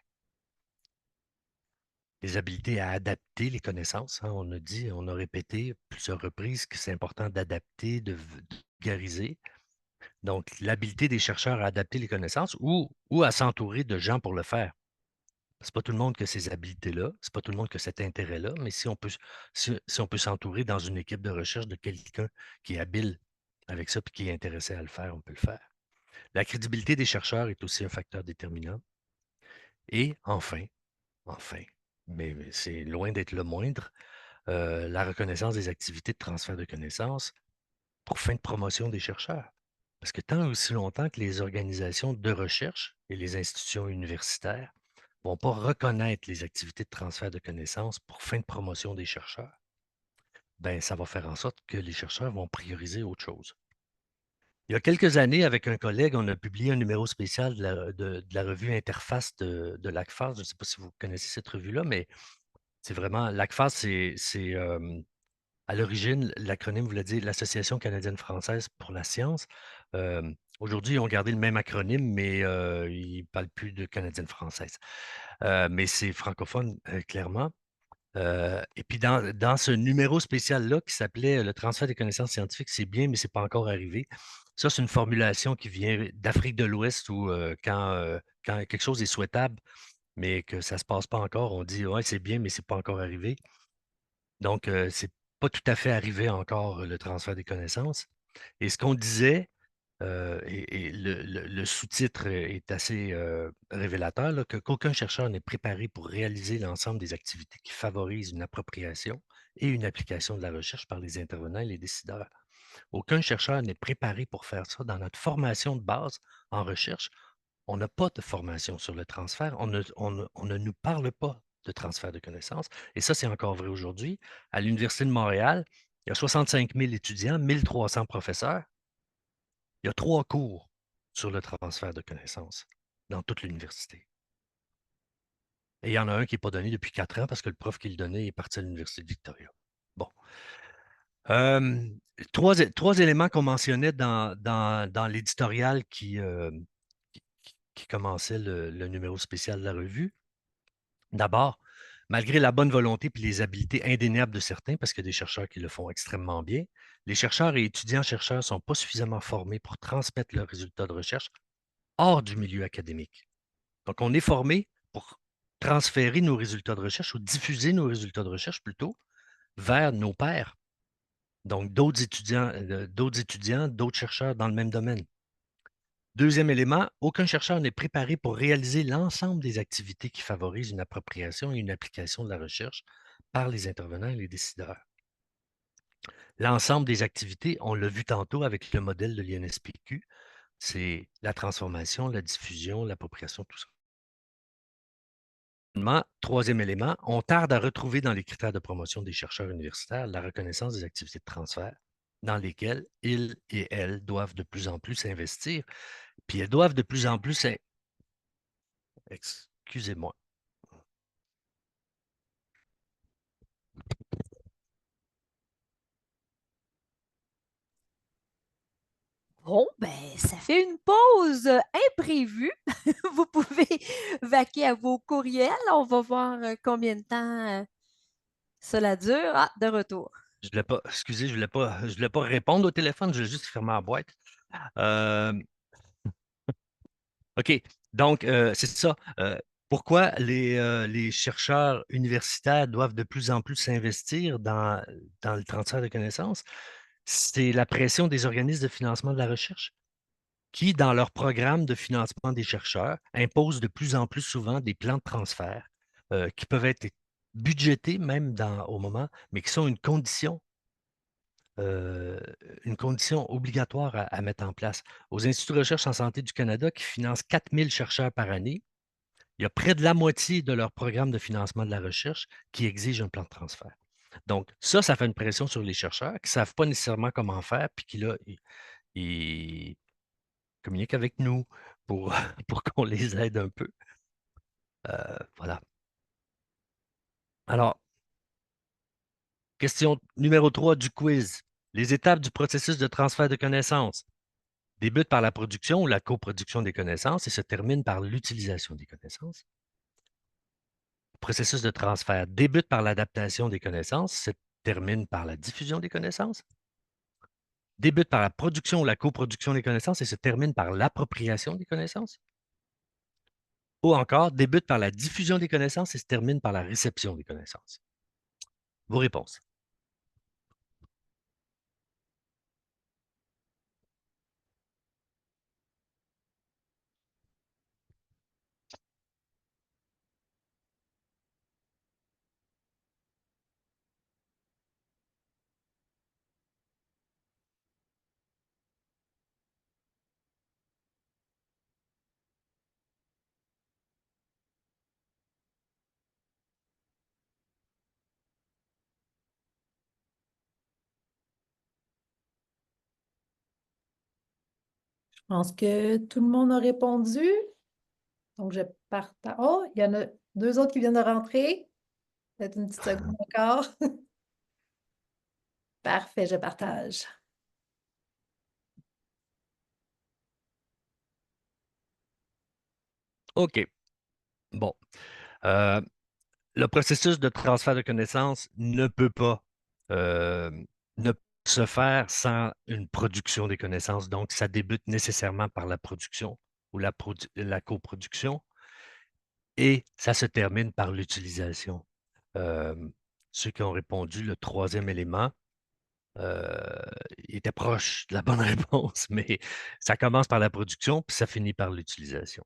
Les habiletés à adapter les connaissances. Hein, on a dit, on a répété plusieurs reprises que c'est important d'adapter, de vulgariser. Donc, l'habileté des chercheurs à adapter les connaissances ou à s'entourer de gens pour le faire. C'est pas tout le monde qui a ces habiletés-là, c'est pas tout le monde qui a cet intérêt-là, mais si on peut s'entourer dans une équipe de recherche de quelqu'un qui est habile avec ça et qui est intéressé à le faire, on peut le faire. La crédibilité des chercheurs est aussi un facteur déterminant. Et enfin, mais c'est loin d'être le moindre, la reconnaissance des activités de transfert de connaissances pour fin de promotion des chercheurs. Parce que tant aussi longtemps que les organisations de recherche et les institutions universitaires ne vont pas reconnaître les activités de transfert de connaissances pour fin de promotion des chercheurs, ben, ça va faire en sorte que les chercheurs vont prioriser autre chose. Il y a quelques années, avec un collègue, on a publié un numéro spécial de la revue Interface de l'ACFAS. Je ne sais pas si vous connaissez cette revue-là, mais c'est vraiment l'ACFAS, c'est à l'origine, l'acronyme voulait dire l'Association canadienne-française pour la science. Aujourd'hui, ils ont gardé le même acronyme, mais ils ne parlent plus de canadienne-française. Mais c'est francophone, clairement. Et puis, dans ce numéro spécial-là qui s'appelait Le transfert des connaissances scientifiques, c'est bien, mais ce n'est pas encore arrivé. Ça, c'est une formulation qui vient d'Afrique de l'Ouest où quand quelque chose est souhaitable, mais que ça ne se passe pas encore, on dit ouais, c'est bien, mais ce n'est pas encore arrivé. Donc, ce n'est pas tout à fait arrivé encore le transfert des connaissances. Et ce qu'on disait, et le sous-titre est assez révélateur, là, qu'aucun chercheur n'est préparé pour réaliser l'ensemble des activités qui favorisent une appropriation et une application de la recherche par les intervenants et les décideurs. Aucun chercheur n'est préparé pour faire ça. Dans notre formation de base en recherche, on n'a pas de formation sur le transfert. On ne nous parle pas de transfert de connaissances. Et ça, c'est encore vrai aujourd'hui. À l'Université de Montréal, il y a 65 000 étudiants, 1300 professeurs. Il y a 3 cours sur le transfert de connaissances dans toute l'université. Et il y en a un qui n'est pas donné depuis 4 ans parce que le prof qui le donnait est parti à l'Université de Victoria. Bon. 3 éléments qu'on mentionnait dans l'éditorial qui commençait le numéro spécial de la revue. D'abord, malgré la bonne volonté et les habiletés indéniables de certains, parce qu'il y a des chercheurs qui le font extrêmement bien, les chercheurs et étudiants-chercheurs ne sont pas suffisamment formés pour transmettre leurs résultats de recherche hors du milieu académique. Donc, on est formé pour transférer nos résultats de recherche ou diffuser nos résultats de recherche plutôt vers nos pairs. Donc, d'autres étudiants, d'autres chercheurs dans le même domaine. Deuxième élément, aucun chercheur n'est préparé pour réaliser l'ensemble des activités qui favorisent une appropriation et une application de la recherche par les intervenants et les décideurs. L'ensemble des activités, on l'a vu tantôt avec le modèle de l'INSPQ, c'est la transformation, la diffusion, l'appropriation, tout ça. Troisième élément, on tarde à retrouver dans les critères de promotion des chercheurs universitaires la reconnaissance des activités de transfert dans lesquelles ils et elles doivent de plus en plus s'investir. Puis elles doivent de plus en plus... Excusez-moi. Bon, ben, ça fait une pause imprévue. Vous pouvez vaquer à vos courriels. On va voir combien de temps cela dure. Ah, de retour. Je voulais pas, excusez, je voulais pas répondre au téléphone, je voulais juste fermer la boîte. Euh, OK. Donc, c'est ça. Pourquoi les chercheurs universitaires doivent de plus en plus s'investir dans le transfert de connaissances? C'est la pression des organismes de financement de la recherche qui, dans leur programme de financement des chercheurs, imposent de plus en plus souvent des plans de transfert qui peuvent être budgétés même au moment, mais qui sont euh, une condition obligatoire à mettre en place. Aux Instituts de recherche en santé du Canada, qui financent 4000 chercheurs par année, il y a près de la moitié de leur programme de financement de la recherche qui exige un plan de transfert. Donc, ça fait une pression sur les chercheurs qui ne savent pas nécessairement comment faire, puis qui, là, ils communiquent avec nous pour, pour qu'on les aide un peu. Voilà. Alors, question numéro 3 du quiz. Les étapes du processus de transfert de connaissances débutent par la production ou la coproduction des connaissances et se terminent par l'utilisation des connaissances. Le processus de transfert débute par l'adaptation des connaissances, se termine par la diffusion des connaissances, débute par la production ou la coproduction des connaissances et se termine par l'appropriation des connaissances, ou encore débute par la diffusion des connaissances et se termine par la réception des connaissances. Vos réponses. Je pense que tout le monde a répondu. Donc, je partage. Oh, il y en a deux autres qui viennent de rentrer. Peut-être une petite seconde encore. Parfait, je partage. OK. Bon. Euh, le processus de transfert de connaissances ne peut pas ne se faire sans une production des connaissances. Donc, ça débute nécessairement par la production ou la coproduction et ça se termine par l'utilisation. Euh, ceux qui ont répondu, le troisième élément, il était proche de la bonne réponse, mais ça commence par la production puis ça finit par l'utilisation.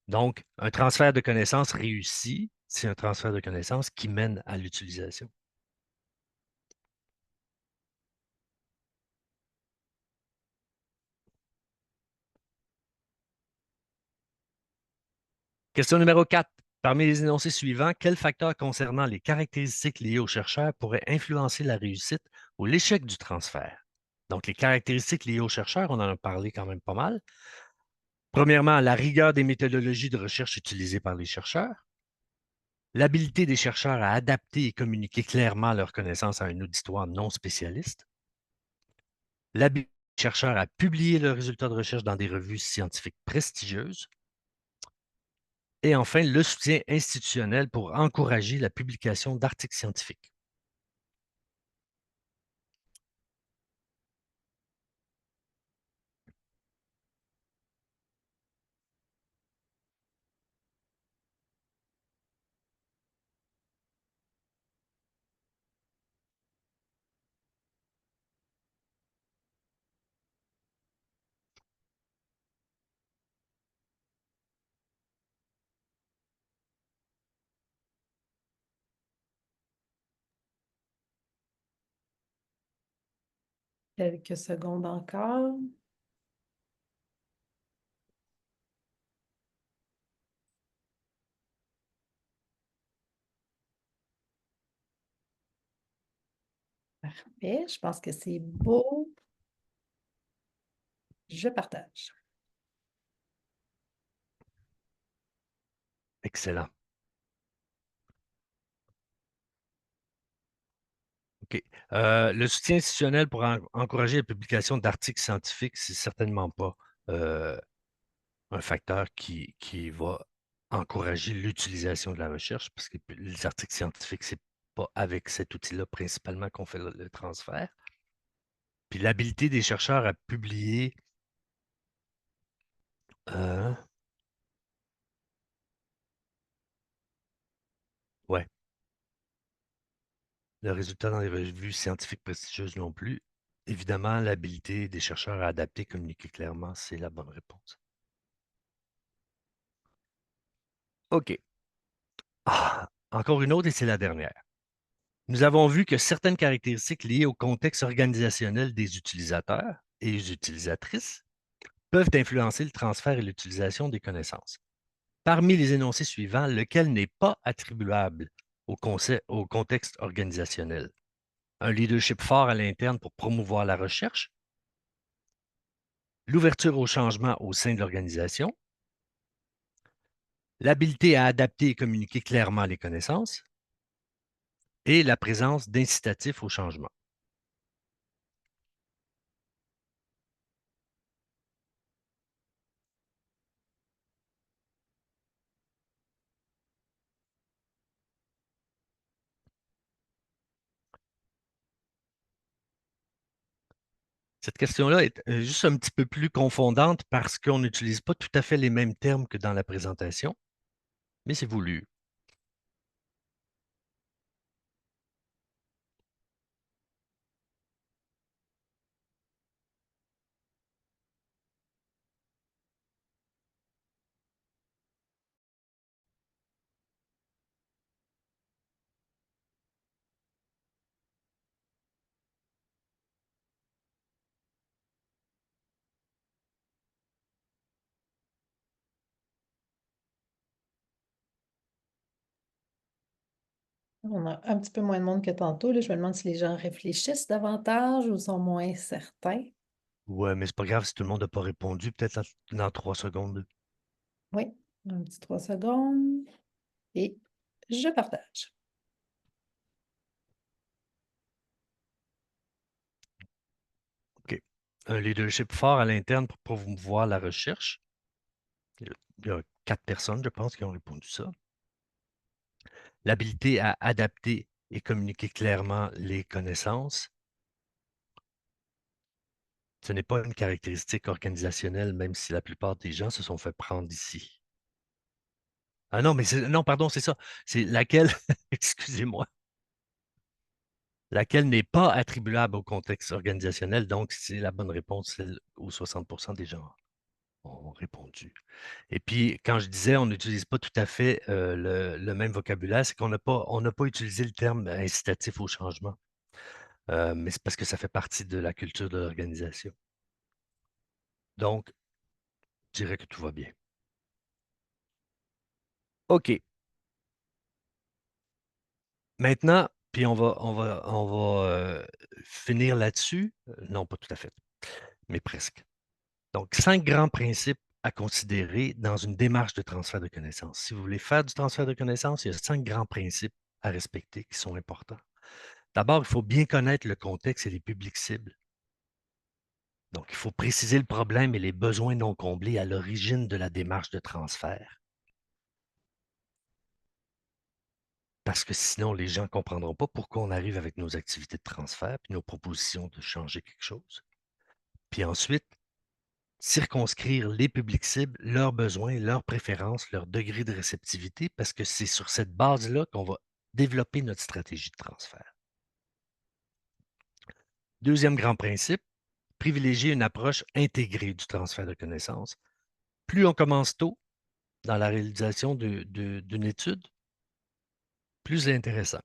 Donc, un transfert de connaissances réussi, c'est un transfert de connaissances qui mène à l'utilisation. Question numéro 4. Parmi les énoncés suivants, quel facteur concernant les caractéristiques liées aux chercheurs pourrait influencer la réussite ou l'échec du transfert? Donc, les caractéristiques liées aux chercheurs, on en a parlé quand même pas mal. Premièrement, la rigueur des méthodologies de recherche utilisées par les chercheurs, l'habilité des chercheurs à adapter et communiquer clairement leurs connaissances à un auditoire non spécialiste, l'habilité des chercheurs à publier leurs résultats de recherche dans des revues scientifiques prestigieuses, et enfin, le soutien institutionnel pour encourager la publication d'articles scientifiques. Quelques secondes encore. Parfait, je pense que c'est beau. Je partage. Excellent. OK. Le soutien institutionnel pour encourager la publication d'articles scientifiques, c'est certainement pas un facteur qui va encourager l'utilisation de la recherche, parce que les articles scientifiques, c'est pas avec cet outil-là principalement qu'on fait le transfert. Puis l'habilité des chercheurs à publier ouais. Le résultat dans les revues scientifiques prestigieuses non plus. Évidemment, l'habilité des chercheurs à adapter et communiquer clairement, c'est la bonne réponse. OK. Encore une autre et c'est la dernière. Nous avons vu que certaines caractéristiques liées au contexte organisationnel des utilisateurs et des utilisatrices peuvent influencer le transfert et l'utilisation des connaissances. Parmi les énoncés suivants, lequel n'est pas attribuable au contexte organisationnel? Un leadership fort à l'interne pour promouvoir la recherche, l'ouverture au changement au sein de l'organisation, l'habileté à adapter et communiquer clairement les connaissances et la présence d'incitatifs au changement. Cette question-là est juste un petit peu plus confondante parce qu'on n'utilise pas tout à fait les mêmes termes que dans la présentation, mais c'est voulu. On a un petit peu moins de monde que tantôt, là. Je me demande si les gens réfléchissent davantage ou sont moins certains. Ouais, mais c'est pas grave si tout le monde n'a pas répondu, peut-être dans 3 secondes. Oui, un petit 3 secondes. Et je partage. OK. Un leadership fort à l'interne pour promouvoir la recherche. Il y a 4 personnes, je pense, qui ont répondu ça. L'habilité à adapter et communiquer clairement les connaissances. Ce n'est pas une caractéristique organisationnelle, même si la plupart des gens se sont fait prendre ici. Ah non, mais non, pardon, c'est ça. C'est laquelle, excusez-moi, laquelle n'est pas attribuable au contexte organisationnel. Donc, c'est la bonne réponse, celle où 60% des gens ont répondu. Et puis, quand je disais on n'utilise pas tout à fait le même vocabulaire, c'est qu'on n'a pas utilisé le terme incitatif au changement. Mais c'est parce que ça fait partie de la culture de l'organisation. Donc, je dirais que tout va bien. OK. Maintenant, puis on va finir là-dessus. Non, pas tout à fait, mais presque. Donc, 5 grands principes à considérer dans une démarche de transfert de connaissances. Si vous voulez faire du transfert de connaissances, il y a 5 grands principes à respecter qui sont importants. D'abord, il faut bien connaître le contexte et les publics cibles. Donc, il faut préciser le problème et les besoins non comblés à l'origine de la démarche de transfert. Parce que sinon, les gens ne comprendront pas pourquoi on arrive avec nos activités de transfert puis nos propositions de changer quelque chose. Puis ensuite, circonscrire les publics cibles, leurs besoins, leurs préférences, leur degré de réceptivité, parce que c'est sur cette base-là qu'on va développer notre stratégie de transfert. Deuxième grand principe, privilégier une approche intégrée du transfert de connaissances. Plus on commence tôt dans la réalisation d'une étude, plus c'est intéressant.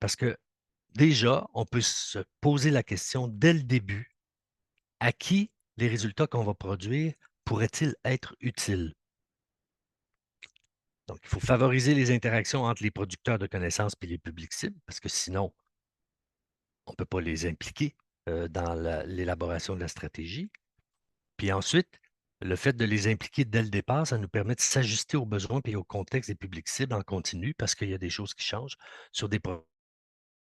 Parce que déjà, on peut se poser la question dès le début, à qui les résultats qu'on va produire pourraient-ils être utiles? Donc, il faut favoriser les interactions entre les producteurs de connaissances et les publics cibles, parce que sinon, on ne peut pas les impliquer dans l'élaboration de la stratégie. Puis ensuite, le fait de les impliquer dès le départ, ça nous permet de s'ajuster aux besoins et au contexte des publics cibles en continu, parce qu'il y a des choses qui changent sur des projets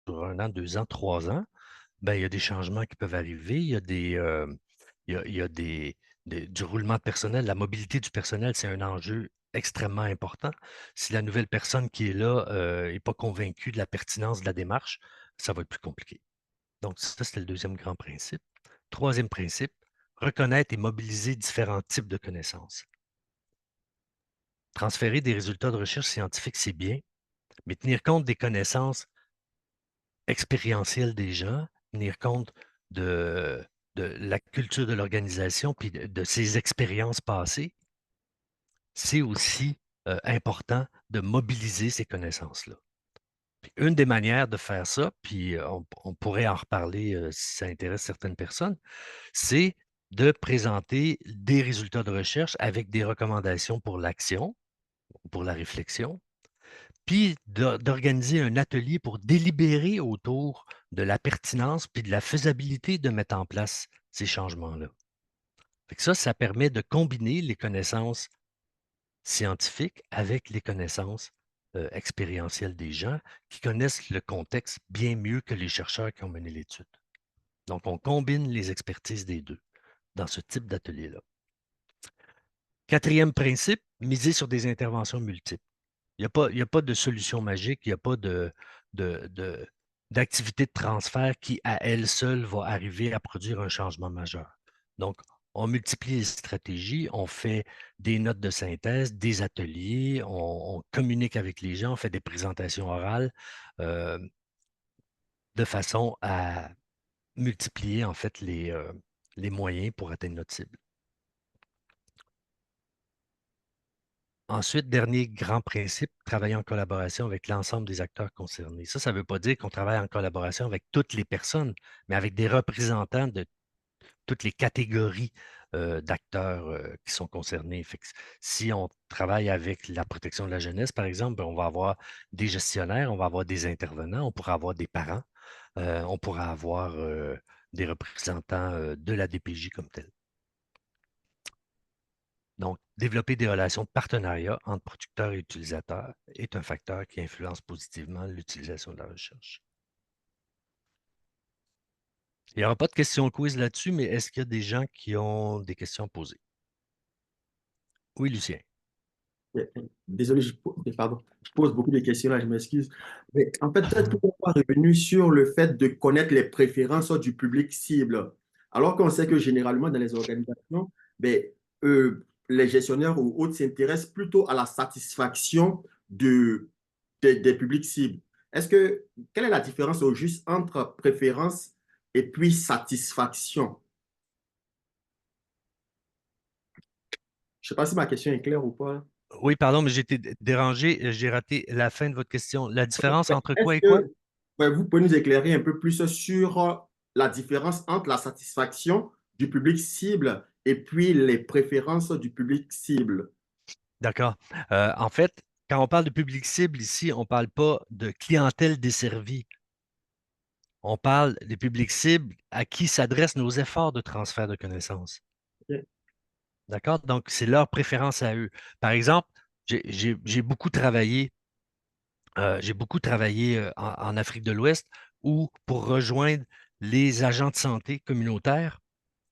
sur 1 an, 2 ans, 3 ans. Bien, il y a des changements qui peuvent arriver. Il y a du roulement de personnel. La mobilité du personnel, c'est un enjeu extrêmement important. Si la nouvelle personne qui est là n'est pas convaincue de la pertinence de la démarche, ça va être plus compliqué. Donc, ça, c'était le deuxième grand principe. Troisième principe, reconnaître et mobiliser différents types de connaissances. Transférer des résultats de recherche scientifique, c'est bien, mais tenir compte des connaissances expérientielles des gens, tenir compte de la culture de l'organisation puis de ses expériences passées, c'est aussi important de mobiliser ces connaissances-là. Une des manières de faire ça, puis on pourrait en reparler si ça intéresse certaines personnes, c'est de présenter des résultats de recherche avec des recommandations pour l'action, pour la réflexion, puis d'organiser un atelier pour délibérer autour de la pertinence puis de la faisabilité de mettre en place ces changements-là. Ça permet de combiner les connaissances scientifiques avec les connaissances expérientielles des gens qui connaissent le contexte bien mieux que les chercheurs qui ont mené l'étude. Donc, on combine les expertises des deux dans ce type d'atelier-là. Quatrième principe, miser sur des interventions multiples. Il n'y a pas de solution magique, il n'y a pas d'activité de transfert qui, à elle seule, va arriver à produire un changement majeur. Donc, on multiplie les stratégies, on fait des notes de synthèse, des ateliers, on communique avec les gens, on fait des présentations orales de façon à multiplier en fait les moyens pour atteindre notre cible. Ensuite, dernier grand principe, travailler en collaboration avec l'ensemble des acteurs concernés. Ça ne veut pas dire qu'on travaille en collaboration avec toutes les personnes, mais avec des représentants de toutes les catégories d'acteurs qui sont concernés. Fait que si on travaille avec la protection de la jeunesse, par exemple, on va avoir des gestionnaires, on va avoir des intervenants, on pourra avoir des parents, on pourra avoir des représentants de la DPJ comme tel. Donc, développer des relations de partenariat entre producteurs et utilisateurs est un facteur qui influence positivement l'utilisation de la recherche. Il n'y aura pas de questions quiz là-dessus, mais est-ce qu'il y a des gens qui ont des questions à poser? Oui, Lucien. Désolé, pardon, je pose beaucoup de questions là, je m'excuse. Mais en fait, peut-être qu'on va revenir sur le fait de connaître les préférences du public cible. Alors qu'on sait que généralement dans les organisations, ben, les gestionnaires ou autres s'intéressent plutôt à la satisfaction des publics cibles. Quelle est la différence au juste entre préférence et puis satisfaction? Je ne sais pas si ma question est claire ou pas. Oui, pardon, mais j'ai été dérangé. J'ai raté la fin de votre question. La différence entre Est-ce quoi et quoi? que vous pouvez nous éclairer un peu plus sur la différence entre la satisfaction du public cible et puis les préférences du public cible? D'accord. En fait, quand on parle de public cible ici, on ne parle pas de clientèle desservie. On parle des publics cibles à qui s'adressent nos efforts de transfert de connaissances. Ok. D'accord? Donc, c'est leur préférence à eux. Par exemple, j'ai beaucoup travaillé, en Afrique de l'Ouest où, pour rejoindre les agents de santé communautaires,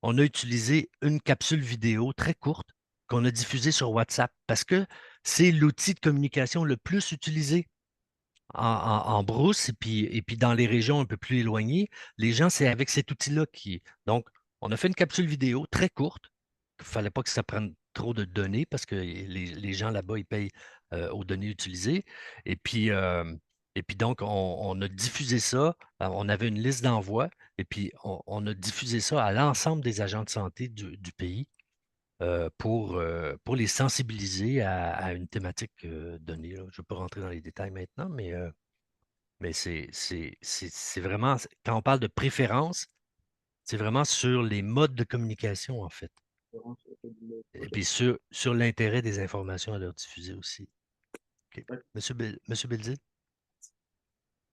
on a utilisé une capsule vidéo très courte qu'on a diffusée sur WhatsApp parce que c'est l'outil de communication le plus utilisé en brousse et puis dans les régions un peu plus éloignées. Les gens, c'est avec cet outil-là qui. Donc, on a fait une capsule vidéo très courte. Il ne fallait pas que ça prenne trop de données parce que les gens là-bas, ils payent aux données utilisées. Et puis donc, on a diffusé ça. On avait une liste d'envoi et puis on a diffusé ça à l'ensemble des agents de santé du pays pour les sensibiliser à une thématique donnée, là. Je ne vais pas rentrer dans les détails maintenant, mais c'est vraiment, quand on parle de préférence, c'est vraiment sur les modes de communication, en fait. Et puis sur l'intérêt des informations à leur diffuser aussi. OK. Monsieur Belzil?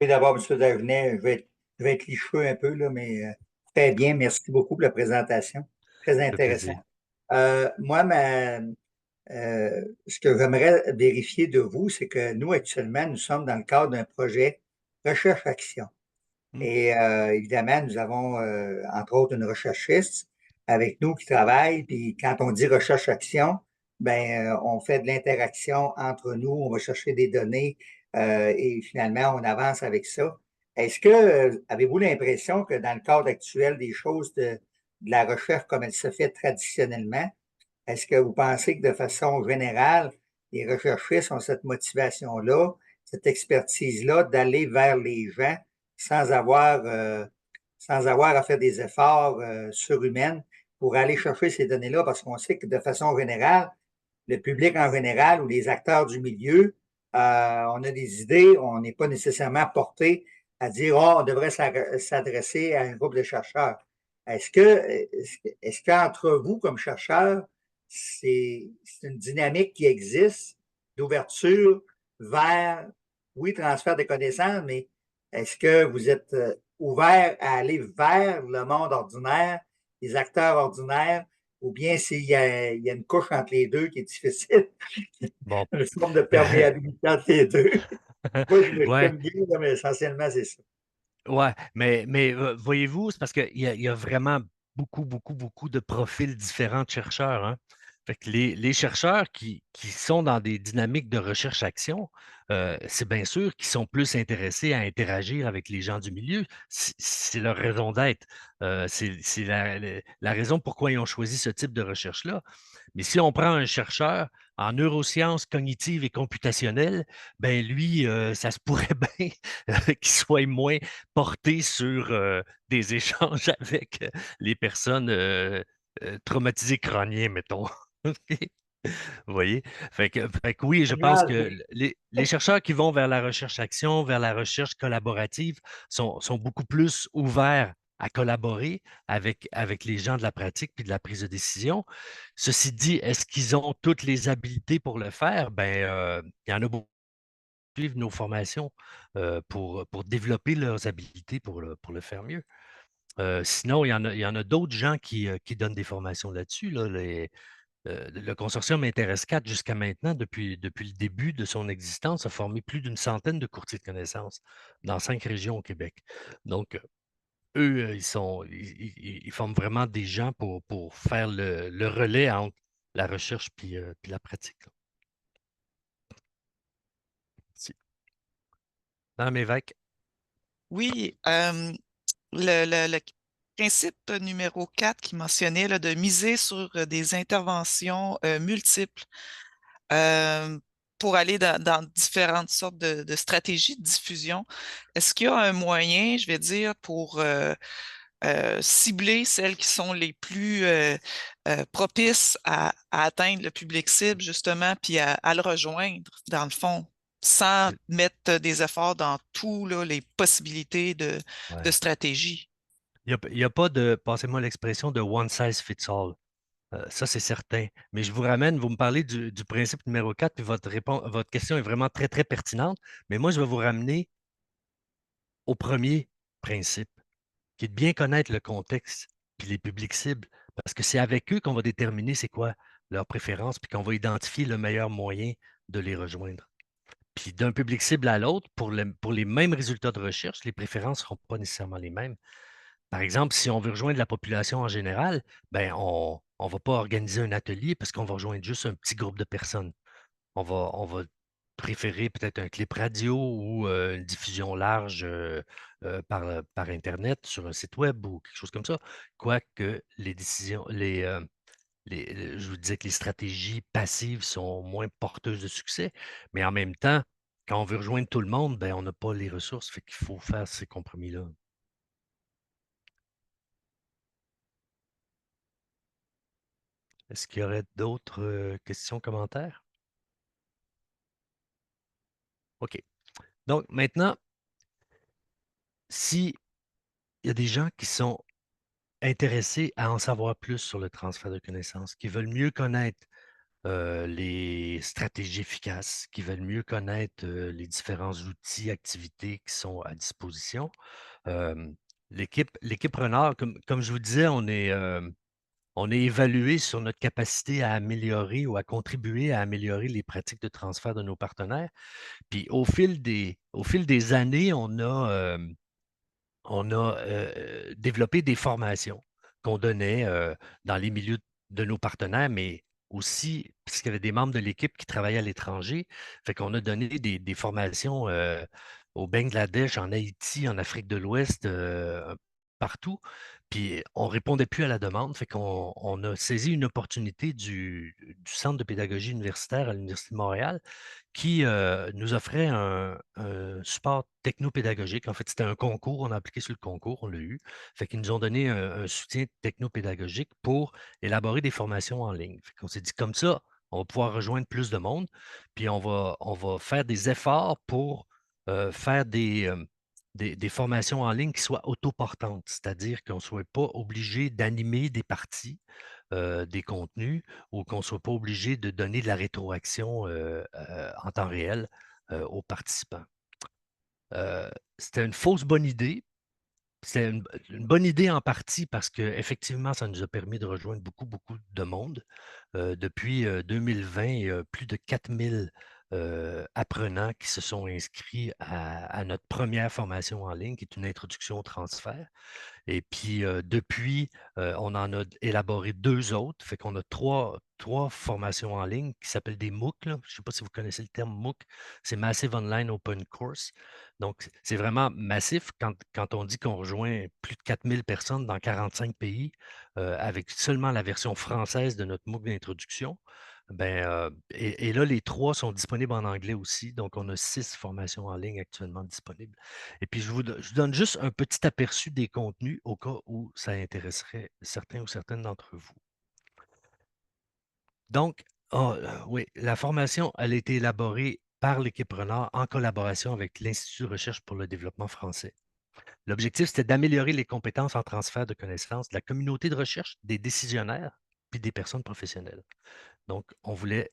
Oui, d'abord, M. Dagenet, je vais être licheux un peu, là, mais très bien. Merci beaucoup pour la présentation. Très Ça fait intéressant. plaisir. Moi, ce que j'aimerais vérifier de vous, c'est que nous, actuellement, nous sommes dans le cadre d'un projet recherche-action. Et évidemment, nous avons, entre autres, une recherchiste avec nous qui travaille. Puis quand on dit recherche-action, on fait de l'interaction entre nous, on va chercher des données et finalement, on avance avec ça. Est-ce que, avez-vous l'impression que dans le cadre actuel des choses de la recherche comme elle se fait traditionnellement, est-ce que vous pensez que de façon générale, les recherchistes ont cette motivation-là, cette expertise-là d'aller vers les gens sans avoir à faire des efforts surhumains pour aller chercher ces données-là? Parce qu'on sait que de façon générale, le public en général ou les acteurs du milieu, on a des idées, on n'est pas nécessairement porté à dire, oh, on devrait s'adresser à un groupe de chercheurs. Est-ce qu'entre vous, comme chercheurs, c'est une dynamique qui existe d'ouverture vers, oui, transfert de connaissances, mais est-ce que vous êtes ouvert à aller vers le monde ordinaire, les acteurs ordinaires, ou bien il y a une couche entre les deux qui est difficile, Bon. une forme de perméabilité entre les deux. Moi, je Ouais. m'aime bien, mais essentiellement, c'est ça. Ouais, mais voyez-vous, c'est parce qu'il y a vraiment beaucoup de profils différents de chercheurs, hein. Fait que les chercheurs qui sont dans des dynamiques de recherche-action, c'est bien sûr qu'ils sont plus intéressés à interagir avec les gens du milieu. C'est leur raison d'être. C'est la raison pourquoi ils ont choisi ce type de recherche-là. Mais si on prend un chercheur en neurosciences cognitives et computationnelles, ben lui, ça se pourrait bien qu'il soit moins porté sur des échanges avec les personnes traumatisées crâniens, mettons. Vous voyez? Fait que oui, je pense que les chercheurs qui vont vers la recherche-action, vers la recherche collaborative, sont beaucoup plus ouverts à collaborer avec les gens de la pratique puis de la prise de décision. Ceci dit, est-ce qu'ils ont toutes les habiletés pour le faire? Il y en a beaucoup qui suivent nos formations pour développer leurs habiletés pour le faire mieux. Sinon, il y en a d'autres gens qui donnent des formations là-dessus. Là, le consortium INTERES4, jusqu'à maintenant, depuis le début de son existence, a formé plus d'une centaine de courtiers de connaissances dans 5 régions au Québec. Donc, eux, ils forment vraiment des gens pour faire le relais entre la recherche puis la pratique. Là. Merci. Madame Évêque. Oui, le principe numéro 4 qui mentionnait là, de miser sur des interventions multiples pour aller dans différentes sortes de stratégies de diffusion. Est-ce qu'il y a un moyen, je vais dire, pour cibler celles qui sont les plus propices à atteindre le public cible, justement, puis à le rejoindre, dans le fond, sans mettre des efforts dans tous les possibilités de stratégie? Il n'y a pas de, passez-moi l'expression, de one size fits all. Ça, c'est certain. Mais je vous ramène, vous me parlez du principe numéro 4, puis votre question est vraiment très, très pertinente. Mais moi, je vais vous ramener au premier principe, qui est de bien connaître le contexte puis les publics cibles, parce que c'est avec eux qu'on va déterminer c'est quoi leurs préférences, puis qu'on va identifier le meilleur moyen de les rejoindre. Puis d'un public cible à l'autre, pour les mêmes résultats de recherche, les préférences ne seront pas nécessairement les mêmes. Par exemple, si on veut rejoindre la population en général, on ne va pas organiser un atelier parce qu'on va rejoindre juste un petit groupe de personnes. On va préférer peut-être un clip radio ou une diffusion large par Internet sur un site web ou quelque chose comme ça. Quoique les décisions, je vous disais que les stratégies passives sont moins porteuses de succès, mais en même temps, quand on veut rejoindre tout le monde, on n'a pas les ressources, fait qu'il faut faire ces compromis-là. Est-ce qu'il y aurait d'autres questions, commentaires? OK. Donc, maintenant, s'il y a des gens qui sont intéressés à en savoir plus sur le transfert de connaissances, qui veulent mieux connaître les stratégies efficaces, qui veulent mieux connaître les différents outils, activités qui sont à disposition, l'équipe Renard, comme je vous disais, on est évalué sur notre capacité à améliorer ou à contribuer à améliorer les pratiques de transfert de nos partenaires. Puis au fil des années, on a développé des formations qu'on donnait dans les milieux de nos partenaires, mais aussi, puisqu'il y avait des membres de l'équipe qui travaillaient à l'étranger. Fait qu'on a donné des formations au Bangladesh, en Haïti, en Afrique de l'Ouest, partout. Puis on ne répondait plus à la demande. Fait qu'on a saisi une opportunité du Centre de pédagogie universitaire à l'Université de Montréal qui nous offrait un support technopédagogique. En fait, c'était un concours, on a appliqué sur le concours, on l'a eu. Fait qu'ils nous ont donné un soutien technopédagogique pour élaborer des formations en ligne. Fait qu'on s'est dit comme ça, on va pouvoir rejoindre plus de monde, puis on va faire des efforts pour faire des formations en ligne qui soient autoportantes, c'est-à-dire qu'on ne soit pas obligé d'animer des parties, des contenus, ou qu'on ne soit pas obligé de donner de la rétroaction en temps réel aux participants. C'était une fausse bonne idée. C'est une bonne idée en partie parce qu'effectivement, ça nous a permis de rejoindre beaucoup, beaucoup de monde. Depuis 2020, il y a plus de 4000 apprenants qui se sont inscrits à notre première formation en ligne, qui est une introduction au transfert. Et puis, depuis, on en a élaboré 2 autres. Fait qu'on a trois formations en ligne qui s'appellent des MOOC, là. Je ne sais pas si vous connaissez le terme MOOC. C'est Massive Online Open Course. Donc, c'est vraiment massif quand on dit qu'on rejoint plus de 4000 personnes dans 45 pays avec seulement la version française de notre MOOC d'introduction. Et là, les 3 sont disponibles en anglais aussi. Donc, on a 6 formations en ligne actuellement disponibles. Et puis, je donne juste un petit aperçu des contenus au cas où ça intéresserait certains ou certaines d'entre vous. Donc, oui, la formation, elle a été élaborée par l'équipe Renard en collaboration avec l'Institut de recherche pour le développement français. L'objectif, c'était d'améliorer les compétences en transfert de connaissances de la communauté de recherche, des décisionnaires, puis des personnes professionnelles. Donc, on voulait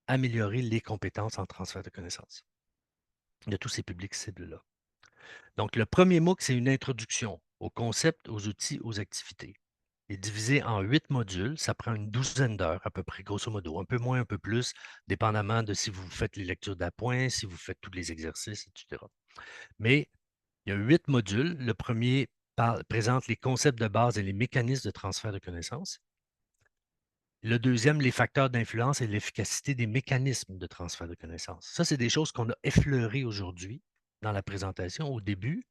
améliorer les compétences en transfert de connaissances de tous ces publics cibles-là. Donc, le premier MOOC, c'est une introduction aux concepts, aux outils, aux activités. Il est divisé en 8 modules. Ça prend une douzaine d'heures à peu près, grosso modo. Un peu moins, un peu plus, dépendamment de si vous faites les lectures d'appoint, si vous faites tous les exercices, etc. Mais il y a 8 modules. Le premier présente les concepts de base et les mécanismes de transfert de connaissances. Le deuxième, les facteurs d'influence et l'efficacité des mécanismes de transfert de connaissances. Ça, c'est des choses qu'on a effleurées aujourd'hui dans la présentation au début.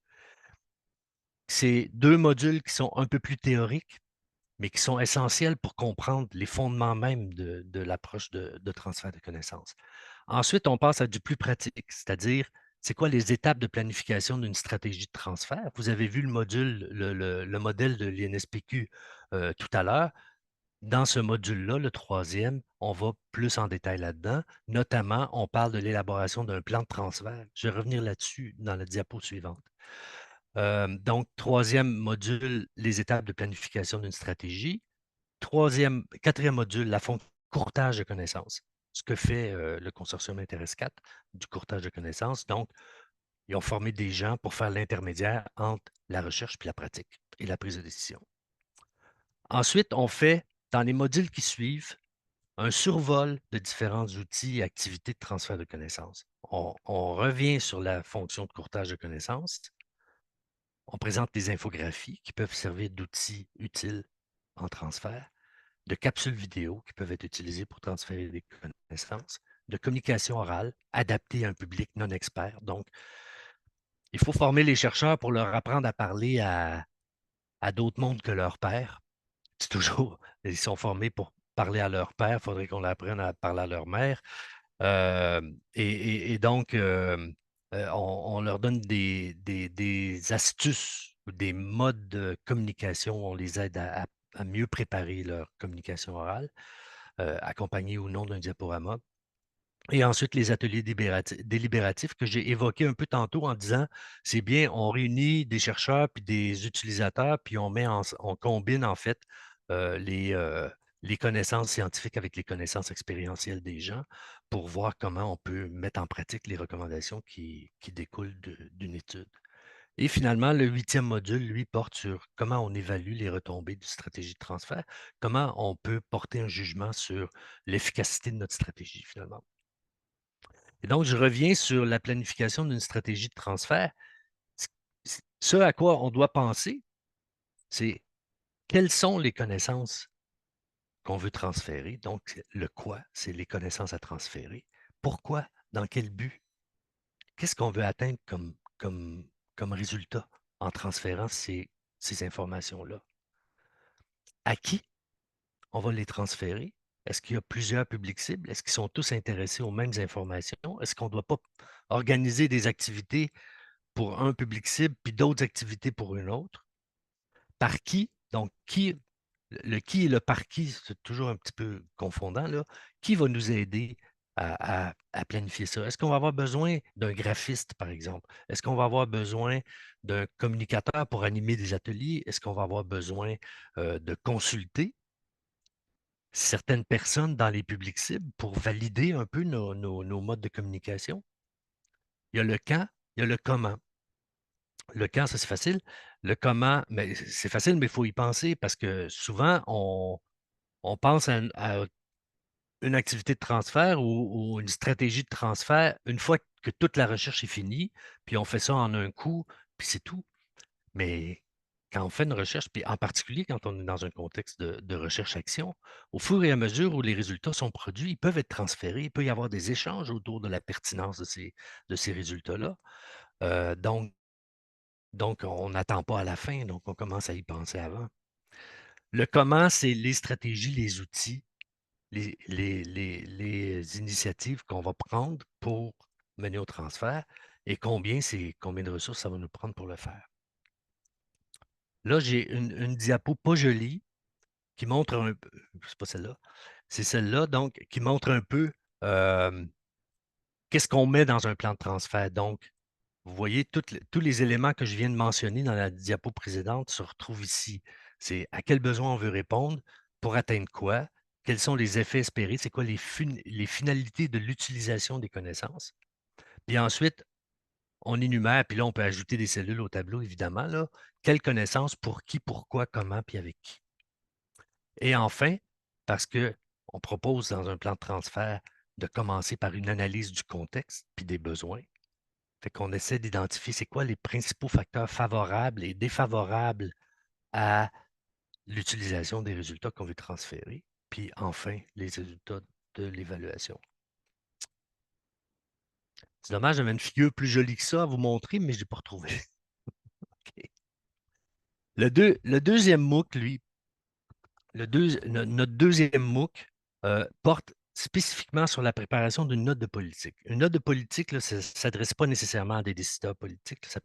C'est 2 modules qui sont un peu plus théoriques, mais qui sont essentiels pour comprendre les fondements même de l'approche de transfert de connaissances. Ensuite, on passe à du plus pratique, c'est-à-dire, c'est quoi les étapes de planification d'une stratégie de transfert? Vous avez vu le module, le modèle de l'INSPQ tout à l'heure. Dans ce module-là, le troisième, on va plus en détail là-dedans. Notamment, on parle de l'élaboration d'un plan de transfert. Je vais revenir là-dessus dans la diapo suivante. Donc, troisième module, les étapes de planification d'une stratégie. Quatrième module, la fonction courtage de connaissances. Ce que fait le consortium Intéresse 4 du courtage de connaissances. Donc, ils ont formé des gens pour faire l'intermédiaire entre la recherche puis la pratique et la prise de décision. Ensuite, on fait, dans les modules qui suivent, un survol de différents outils et activités de transfert de connaissances. On revient sur la fonction de courtage de connaissances. On présente des infographies qui peuvent servir d'outils utiles en transfert, de capsules vidéo qui peuvent être utilisées pour transférer des connaissances, de communication orale adaptée à un public non expert. Donc, il faut former les chercheurs pour leur apprendre à parler à d'autres mondes que leurs pairs. C'est toujours, ils sont formés pour parler à leur père, il faudrait qu'on leur apprenne à parler à leur mère. Et donc, on leur donne des astuces ou des modes de communication. On les aide à mieux préparer leur communication orale, accompagnée ou non d'un diaporama. Et ensuite, les ateliers délibératifs que j'ai évoqués un peu tantôt en disant, c'est bien, on réunit des chercheurs puis des utilisateurs, puis on combine en fait les connaissances scientifiques avec les connaissances expérientielles des gens pour voir comment on peut mettre en pratique les recommandations qui découlent d'une étude. Et finalement, le 8e module, lui, porte sur comment on évalue les retombées d'une stratégie de transfert, comment on peut porter un jugement sur l'efficacité de notre stratégie finalement. Et donc, je reviens sur la planification d'une stratégie de transfert. Ce à quoi on doit penser, c'est quelles sont les connaissances qu'on veut transférer. Donc, le quoi, c'est les connaissances à transférer. Pourquoi? Dans quel but? Qu'est-ce qu'on veut atteindre comme résultat en transférant ces informations-là? À qui on va les transférer? Est-ce qu'il y a plusieurs publics cibles? Est-ce qu'ils sont tous intéressés aux mêmes informations? Est-ce qu'on ne doit pas organiser des activités pour un public cible puis d'autres activités pour une autre? Par qui? Donc, le qui et le par qui, c'est toujours un petit peu confondant, là. Qui va nous aider à planifier ça? Est-ce qu'on va avoir besoin d'un graphiste, par exemple? Est-ce qu'on va avoir besoin d'un communicateur pour animer des ateliers? Est-ce qu'on va avoir besoin de consulter certaines personnes dans les publics cibles pour valider un peu nos modes de communication? Il y a le quand, il y a le comment. Le quand, ça c'est facile. Le comment, mais c'est facile, mais il faut y penser parce que souvent, on pense à une activité de transfert ou une stratégie de transfert une fois que toute la recherche est finie, puis on fait ça en un coup, puis c'est tout. Mais quand on fait une recherche, puis en particulier quand on est dans un contexte de recherche-action, au fur et à mesure où les résultats sont produits, ils peuvent être transférés, il peut y avoir des échanges autour de la pertinence de ces résultats-là. Donc, on n'attend pas à la fin, donc on commence à y penser avant. Le comment, c'est les stratégies, les outils, les initiatives qu'on va prendre pour mener au transfert et combien de ressources ça va nous prendre pour le faire. Là, j'ai une diapo pas jolie qui montre un peu, c'est pas celle-là, c'est celle-là, donc, qui montre un peu qu'est-ce qu'on met dans un plan de transfert. Donc, vous voyez, tous les éléments que je viens de mentionner dans la diapo précédente se retrouvent ici. C'est à quel besoin on veut répondre, pour atteindre quoi, quels sont les effets espérés, c'est quoi les finalités de l'utilisation des connaissances. Puis ensuite, on énumère, puis là, on peut ajouter des cellules au tableau, évidemment, là, quelles connaissances, pour qui, pourquoi, comment, puis avec qui. Et enfin, parce qu'on propose dans un plan de transfert de commencer par une analyse du contexte puis des besoins, fait qu'on essaie d'identifier c'est quoi les principaux facteurs favorables et défavorables à l'utilisation des résultats qu'on veut transférer. Puis enfin, les résultats de l'évaluation. C'est dommage, j'avais une figure plus jolie que ça à vous montrer, mais je n'ai pas retrouvé. OK. Le deuxième MOOC, lui, notre deuxième MOOC porte spécifiquement sur la préparation d'une note de politique. Une note de politique, là, ça ne s'adresse pas nécessairement à des décideurs politiques, ça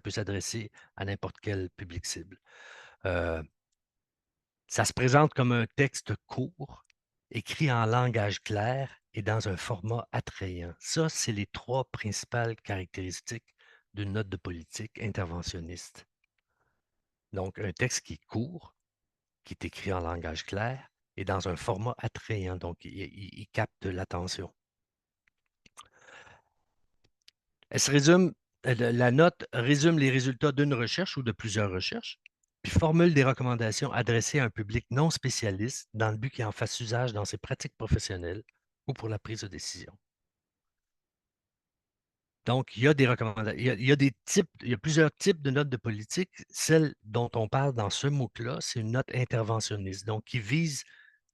peut s'adresser à n'importe quel public cible. Ça se présente comme un texte court, écrit en langage clair et dans un format attrayant. Ça, c'est les trois principales caractéristiques d'une note de politique interventionniste. Donc, un texte qui est court, qui est écrit en langage clair et dans un format attrayant, donc il capte l'attention. La note résume les résultats d'une recherche ou de plusieurs recherches, puis formule des recommandations adressées à un public non spécialiste dans le but qu'il en fasse usage dans ses pratiques professionnelles ou pour la prise de décision. Donc, il y a des recommandations, il y a plusieurs types de notes de politique. Celle dont on parle dans ce MOOC-là, c'est une note interventionniste, donc qui vise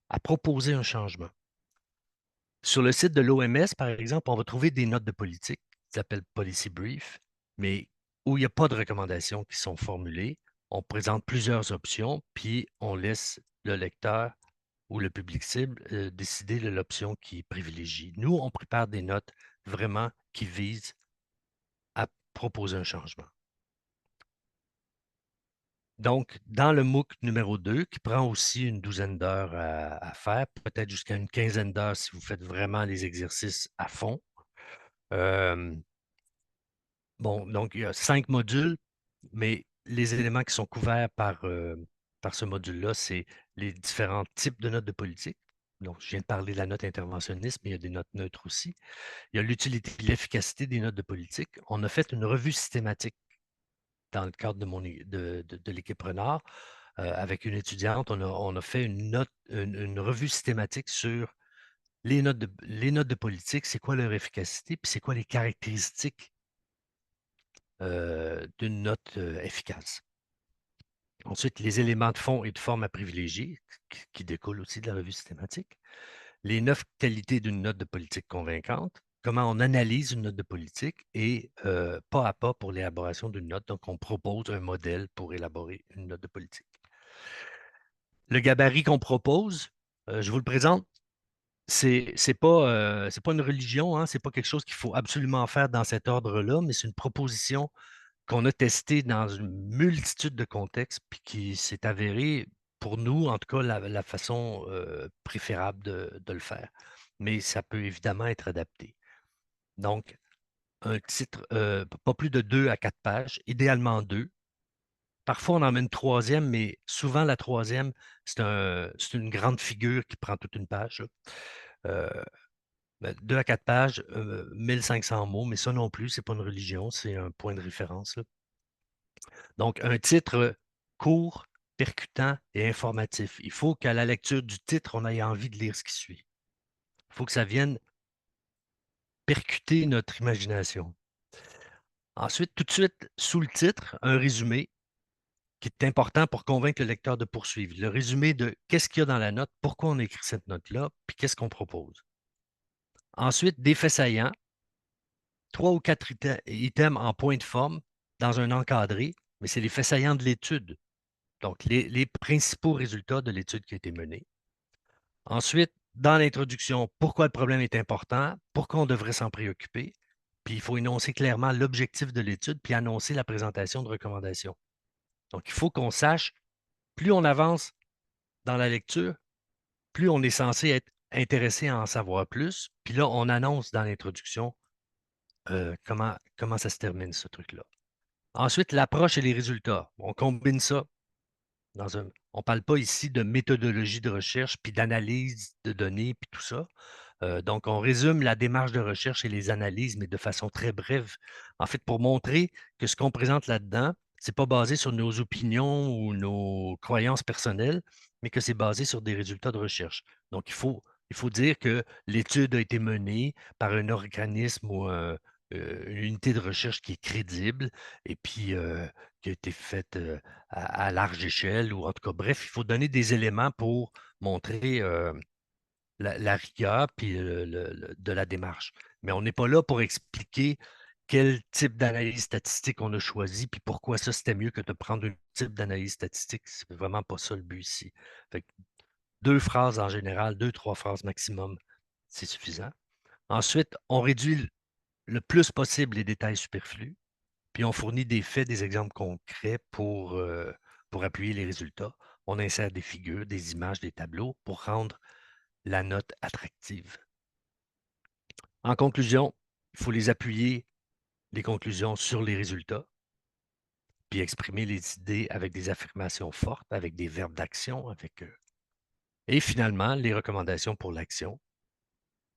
à proposer un changement. Sur le site de l'OMS, par exemple, on va trouver des notes de politique qui s'appellent Policy Brief, mais où il n'y a pas de recommandations qui sont formulées. On présente plusieurs options, puis on laisse le lecteur ou le public cible décider de l'option qui privilégie. Nous, on prépare des notes vraiment qui visent à proposer un changement. Donc, dans le MOOC numéro 2, qui prend aussi une douzaine d'heures à faire, peut-être jusqu'à une quinzaine d'heures si vous faites vraiment les exercices à fond. Bon, donc il y a 5 modules, mais les éléments qui sont couverts par ce module-là, c'est les différents types de notes de politique. Donc, je viens de parler de la note interventionniste, mais il y a des notes neutres aussi. Il y a l'utilité et l'efficacité des notes de politique. On a fait une revue systématique dans le cadre de l'équipe Renard. Avec une étudiante, on a fait une revue systématique sur les notes de politique, c'est quoi leur efficacité, puis c'est quoi les caractéristiques d'une note efficace. Ensuite, les éléments de fond et de forme à privilégier, qui découlent aussi de la revue systématique. Les 9 qualités d'une note de politique convaincante. Comment on analyse une note de politique et pas à pas pour l'élaboration d'une note. Donc, on propose un modèle pour élaborer une note de politique. Le gabarit qu'on propose, je vous le présente, c'est pas une religion, hein, c'est pas quelque chose qu'il faut absolument faire dans cet ordre-là, mais c'est une proposition qu'on a testée dans une multitude de contextes, puis qui s'est avérée, pour nous, en tout cas, la façon préférable de le faire. Mais ça peut évidemment être adapté. Donc, un titre, pas plus de 2 à 4 pages, idéalement 2. Parfois, on en met une troisième, mais souvent, la troisième, c'est une grande figure qui prend toute une page. 2 à 4 pages, 1500 mots, mais ça non plus, ce n'est pas une religion, c'est un point de référence, là. Donc, un titre court, percutant et informatif. Il faut qu'à la lecture du titre, on ait envie de lire ce qui suit. Il faut que ça vienne percuter notre imagination. Ensuite, tout de suite, sous le titre, un résumé qui est important pour convaincre le lecteur de poursuivre. Le résumé de qu'est-ce qu'il y a dans la note, pourquoi on écrit cette note-là, puis qu'est-ce qu'on propose. Ensuite, des faits saillants, 3 ou 4 items en point de forme dans un encadré, mais c'est les faits saillants de l'étude. Donc, les principaux résultats de l'étude qui a été menée. Ensuite, dans l'introduction, pourquoi le problème est important, pourquoi on devrait s'en préoccuper, puis il faut énoncer clairement l'objectif de l'étude, puis annoncer la présentation de recommandations. Donc, il faut qu'on sache, plus on avance dans la lecture, plus on est censé être intéressé à en savoir plus, puis là, on annonce dans l'introduction comment ça se termine, ce truc-là. Ensuite, l'approche et les résultats. On combine ça on ne parle pas ici de méthodologie de recherche, puis d'analyse de données, puis tout ça. Donc, on résume la démarche de recherche et les analyses, mais de façon très brève. En fait, pour montrer que ce qu'on présente là-dedans, ce n'est pas basé sur nos opinions ou nos croyances personnelles, mais que c'est basé sur des résultats de recherche. Donc, il faut dire que l'étude a été menée par un organisme ou une unité de recherche qui est crédible et puis qui a été faite à large échelle, ou en tout cas, bref, il faut donner des éléments pour montrer la rigueur puis de la démarche. Mais on n'est pas là pour expliquer quel type d'analyse statistique on a choisi, puis pourquoi ça, c'était mieux que de prendre un type d'analyse statistique. C'est vraiment pas ça le but ici. Fait que 2 phrases en général, 2, 3 phrases maximum, c'est suffisant. Ensuite, on réduit le plus possible les détails superflus, puis on fournit des faits, des exemples concrets pour appuyer les résultats. On insère des figures, des images, des tableaux pour rendre la note attractive. En conclusion, il faut les appuyer, les conclusions, sur les résultats, puis exprimer les idées avec des affirmations fortes, avec des verbes d'action, et finalement, les recommandations pour l'action,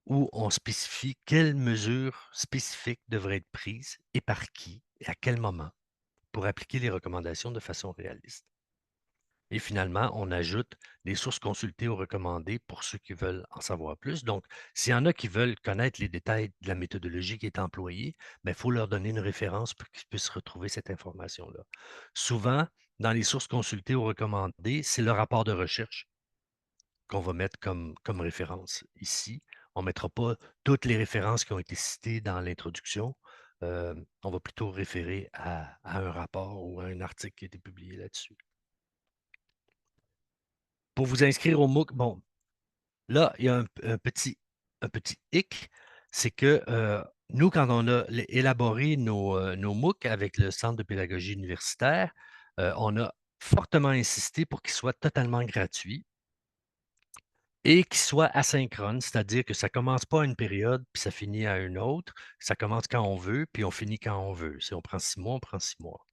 où on spécifie quelles mesures spécifiques devraient être prises et par qui et à quel moment pour appliquer les recommandations de façon réaliste. Et finalement, on ajoute les sources consultées ou recommandées pour ceux qui veulent en savoir plus. Donc, s'il y en a qui veulent connaître les détails de la méthodologie qui est employée, il faut leur donner une référence pour qu'ils puissent retrouver cette information-là. Souvent, dans les sources consultées ou recommandées, c'est le rapport de recherche qu'on va mettre comme référence ici. On ne mettra pas toutes les références qui ont été citées dans l'introduction. On va plutôt référer à un rapport ou à un article qui a été publié là-dessus. Pour vous inscrire au MOOC, bon, là, il y a un petit hic, c'est que nous, quand on a élaboré nos MOOC avec le Centre de pédagogie universitaire, on a fortement insisté pour qu'ils soient totalement gratuits et qu'ils soient asynchrones, c'est-à-dire que ça ne commence pas à une période puis ça finit à une autre. Ça commence quand on veut puis on finit quand on veut. Si on prend 6 mois, on prend 6 mois.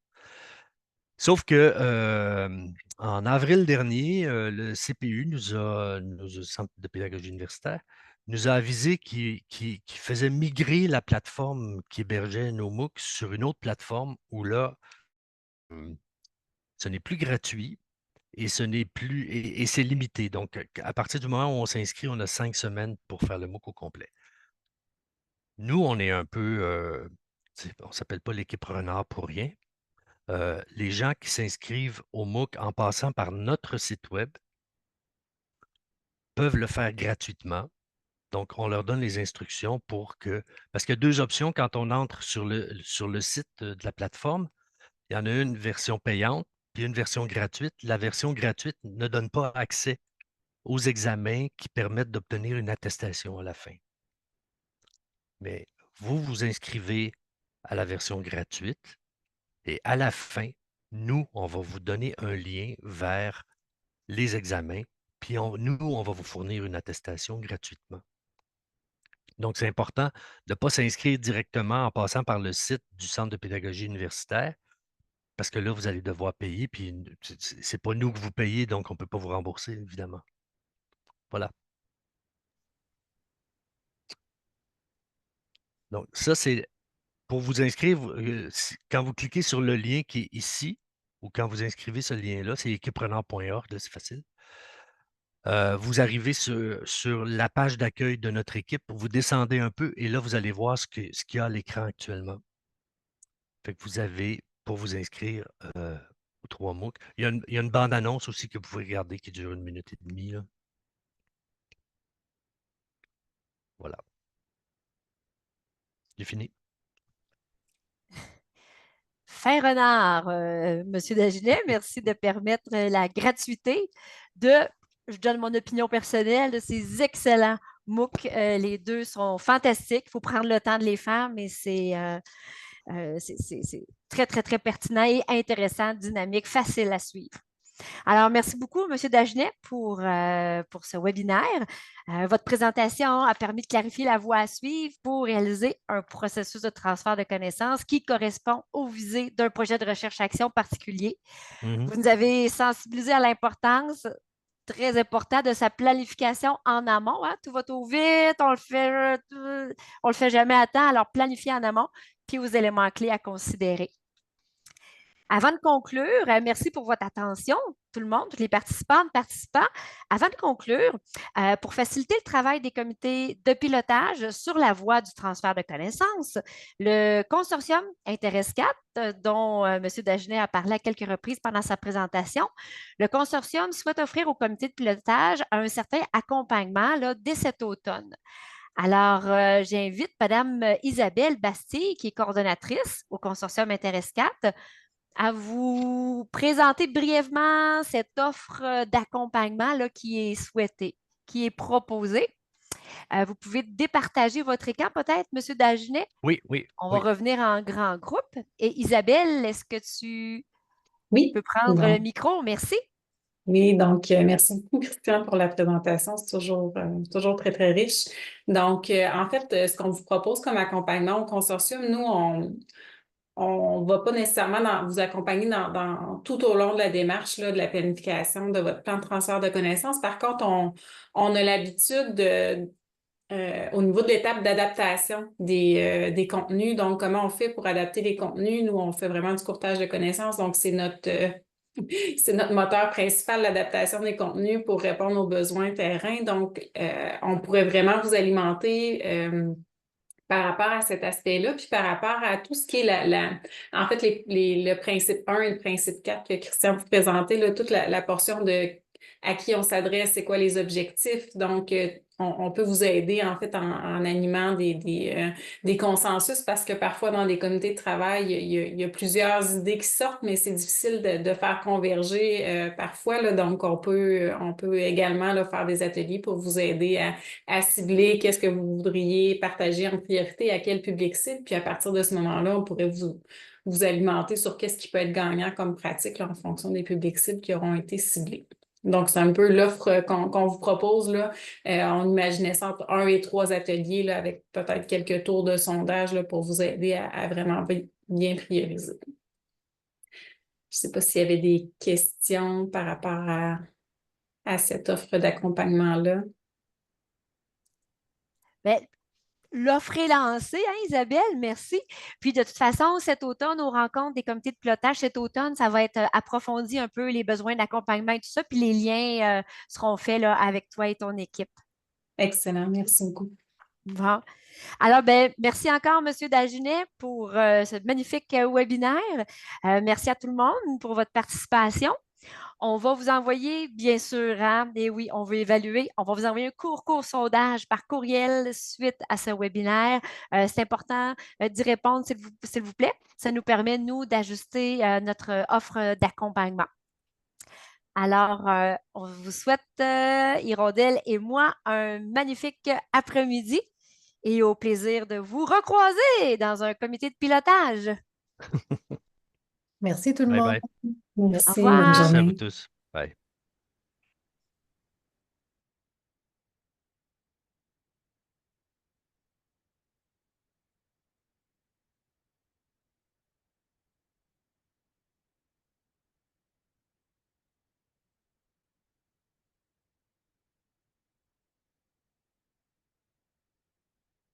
Sauf que en avril dernier, le CPU, le Centre de pédagogie universitaire, nous a avisé qu'il faisait migrer la plateforme qui hébergeait nos MOOC sur une autre plateforme où là, ce n'est plus gratuit et c'est limité. Donc, à partir du moment où on s'inscrit, on a 5 semaines pour faire le MOOC au complet. Nous, on est un peu, on ne s'appelle pas l'équipe renard pour rien. les gens qui s'inscrivent au MOOC en passant par notre site Web peuvent le faire gratuitement. Donc, on leur donne les instructions pour que... Parce qu'il y a deux options quand on entre sur le site de la plateforme. Il y en a une version payante puis une version gratuite. La version gratuite ne donne pas accès aux examens qui permettent d'obtenir une attestation à la fin. Mais vous vous inscrivez à la version gratuite et à la fin, nous, on va vous donner un lien vers les examens, puis nous, on va vous fournir une attestation gratuitement. Donc, c'est important de ne pas s'inscrire directement en passant par le site du Centre de pédagogie universitaire, parce que là, vous allez devoir payer, puis c'est pas nous que vous payez, donc on ne peut pas vous rembourser, évidemment. Voilà. Donc, ça, c'est pour vous inscrire. Quand vous cliquez sur le lien qui est ici, ou quand vous inscrivez ce lien-là, c'est équipepreneur.org, c'est facile. Vous arrivez sur la page d'accueil de notre équipe, vous descendez un peu et là, vous allez voir ce qu'il y a à l'écran actuellement. Fait que vous avez, pour vous inscrire aux 3 MOOC, il y a une bande-annonce aussi que vous pouvez regarder qui dure 1 minute et demie. Là. Voilà. J'ai fini. Fin renard, Monsieur Dagenet, merci de permettre la gratuité de, je donne mon opinion personnelle, de ces excellents MOOC. Les deux sont fantastiques. Il faut prendre le temps de les faire, mais c'est très, très, très pertinent et intéressant, dynamique, facile à suivre. Alors, merci beaucoup, M. Dagenet, pour ce webinaire. Votre présentation a permis de clarifier la voie à suivre pour réaliser un processus de transfert de connaissances qui correspond aux visées d'un projet de recherche-action particulier. Vous nous avez sensibilisé à l'importance très important de sa planification en amont. Hein? Tout va trop vite, on le fait jamais à temps, alors planifier en amont, puis aux éléments clés à considérer. Avant de conclure, merci pour votre attention, tout le monde, tous les participantes, participants. Avant de conclure, pour faciliter le travail des comités de pilotage sur la voie du transfert de connaissances, le consortium Intéresse 4, dont M. Dagenet a parlé à quelques reprises pendant sa présentation, le consortium souhaite offrir au comité de pilotage un certain accompagnement là, dès cet automne. Alors, j'invite Mme Isabelle Bastille, qui est coordonnatrice au consortium Intéresse 4, à vous présenter brièvement cette offre d'accompagnement là, qui est souhaitée, qui est proposée. Vous pouvez départager votre écran peut-être, M. Dagenet? Oui, oui. On va revenir en grand groupe. Et Isabelle, est-ce que tu peux prendre le micro? Merci. Oui, donc merci beaucoup, Christian, pour la présentation. C'est toujours très, très riche. Donc, en fait, ce qu'on vous propose comme accompagnement au consortium, nous, on ne va pas nécessairement vous accompagner tout au long de la démarche là, de la planification de votre plan de transfert de connaissances. Par contre, on a l'habitude au niveau de l'étape d'adaptation des contenus. Donc, comment on fait pour adapter les contenus? Nous, on fait vraiment du courtage de connaissances. Donc, c'est notre moteur principal, l'adaptation des contenus pour répondre aux besoins terrain. Donc, on pourrait vraiment vous alimenter par rapport à cet aspect-là, puis par rapport à tout ce qui est en fait, le principe 1 et le principe 4 que Christian vous présentait, là, toute la portion de à qui on s'adresse, c'est quoi les objectifs. Donc, on peut vous aider, en fait, en animant des consensus parce que parfois, dans des comités de travail, il y a plusieurs idées qui sortent, mais c'est difficile de faire converger parfois. Là, donc, on peut également là, faire des ateliers pour vous aider à cibler qu'est-ce que vous voudriez partager en priorité, à quel public cible. Puis, à partir de ce moment-là, on pourrait vous alimenter sur qu'est-ce qui peut être gagnant comme pratique là, en fonction des publics cibles qui auront été ciblés. Donc, c'est un peu l'offre qu'on vous propose. Là. On imaginait ça entre 1 et 3 ateliers là, avec peut-être quelques tours de sondage là, pour vous aider à vraiment bien prioriser. Je ne sais pas s'il y avait des questions par rapport à cette offre d'accompagnement-là. Bien, l'offre est lancée, hein, Isabelle, merci. Puis de toute façon, cet automne, aux rencontres des comités de pilotage, cet automne, ça va être approfondi un peu les besoins d'accompagnement et tout ça, puis les liens seront faits là, avec toi et ton équipe. Excellent, merci beaucoup. Bon. Alors, ben, merci encore, M. Dagenet, pour ce magnifique webinaire. Merci à tout le monde pour votre participation. On va vous envoyer, bien sûr, hein, et oui, on veut évaluer. On va vous envoyer un court sondage par courriel suite à ce webinaire. C'est important d'y répondre, s'il vous plaît. Ça nous permet, nous, d'ajuster notre offre d'accompagnement. Alors, on vous souhaite, Hirondelle et moi, un magnifique après-midi et au plaisir de vous recroiser dans un comité de pilotage. Merci tout le Bye monde. bye. Merci, revoir. bonne Merci à vous journée. tous.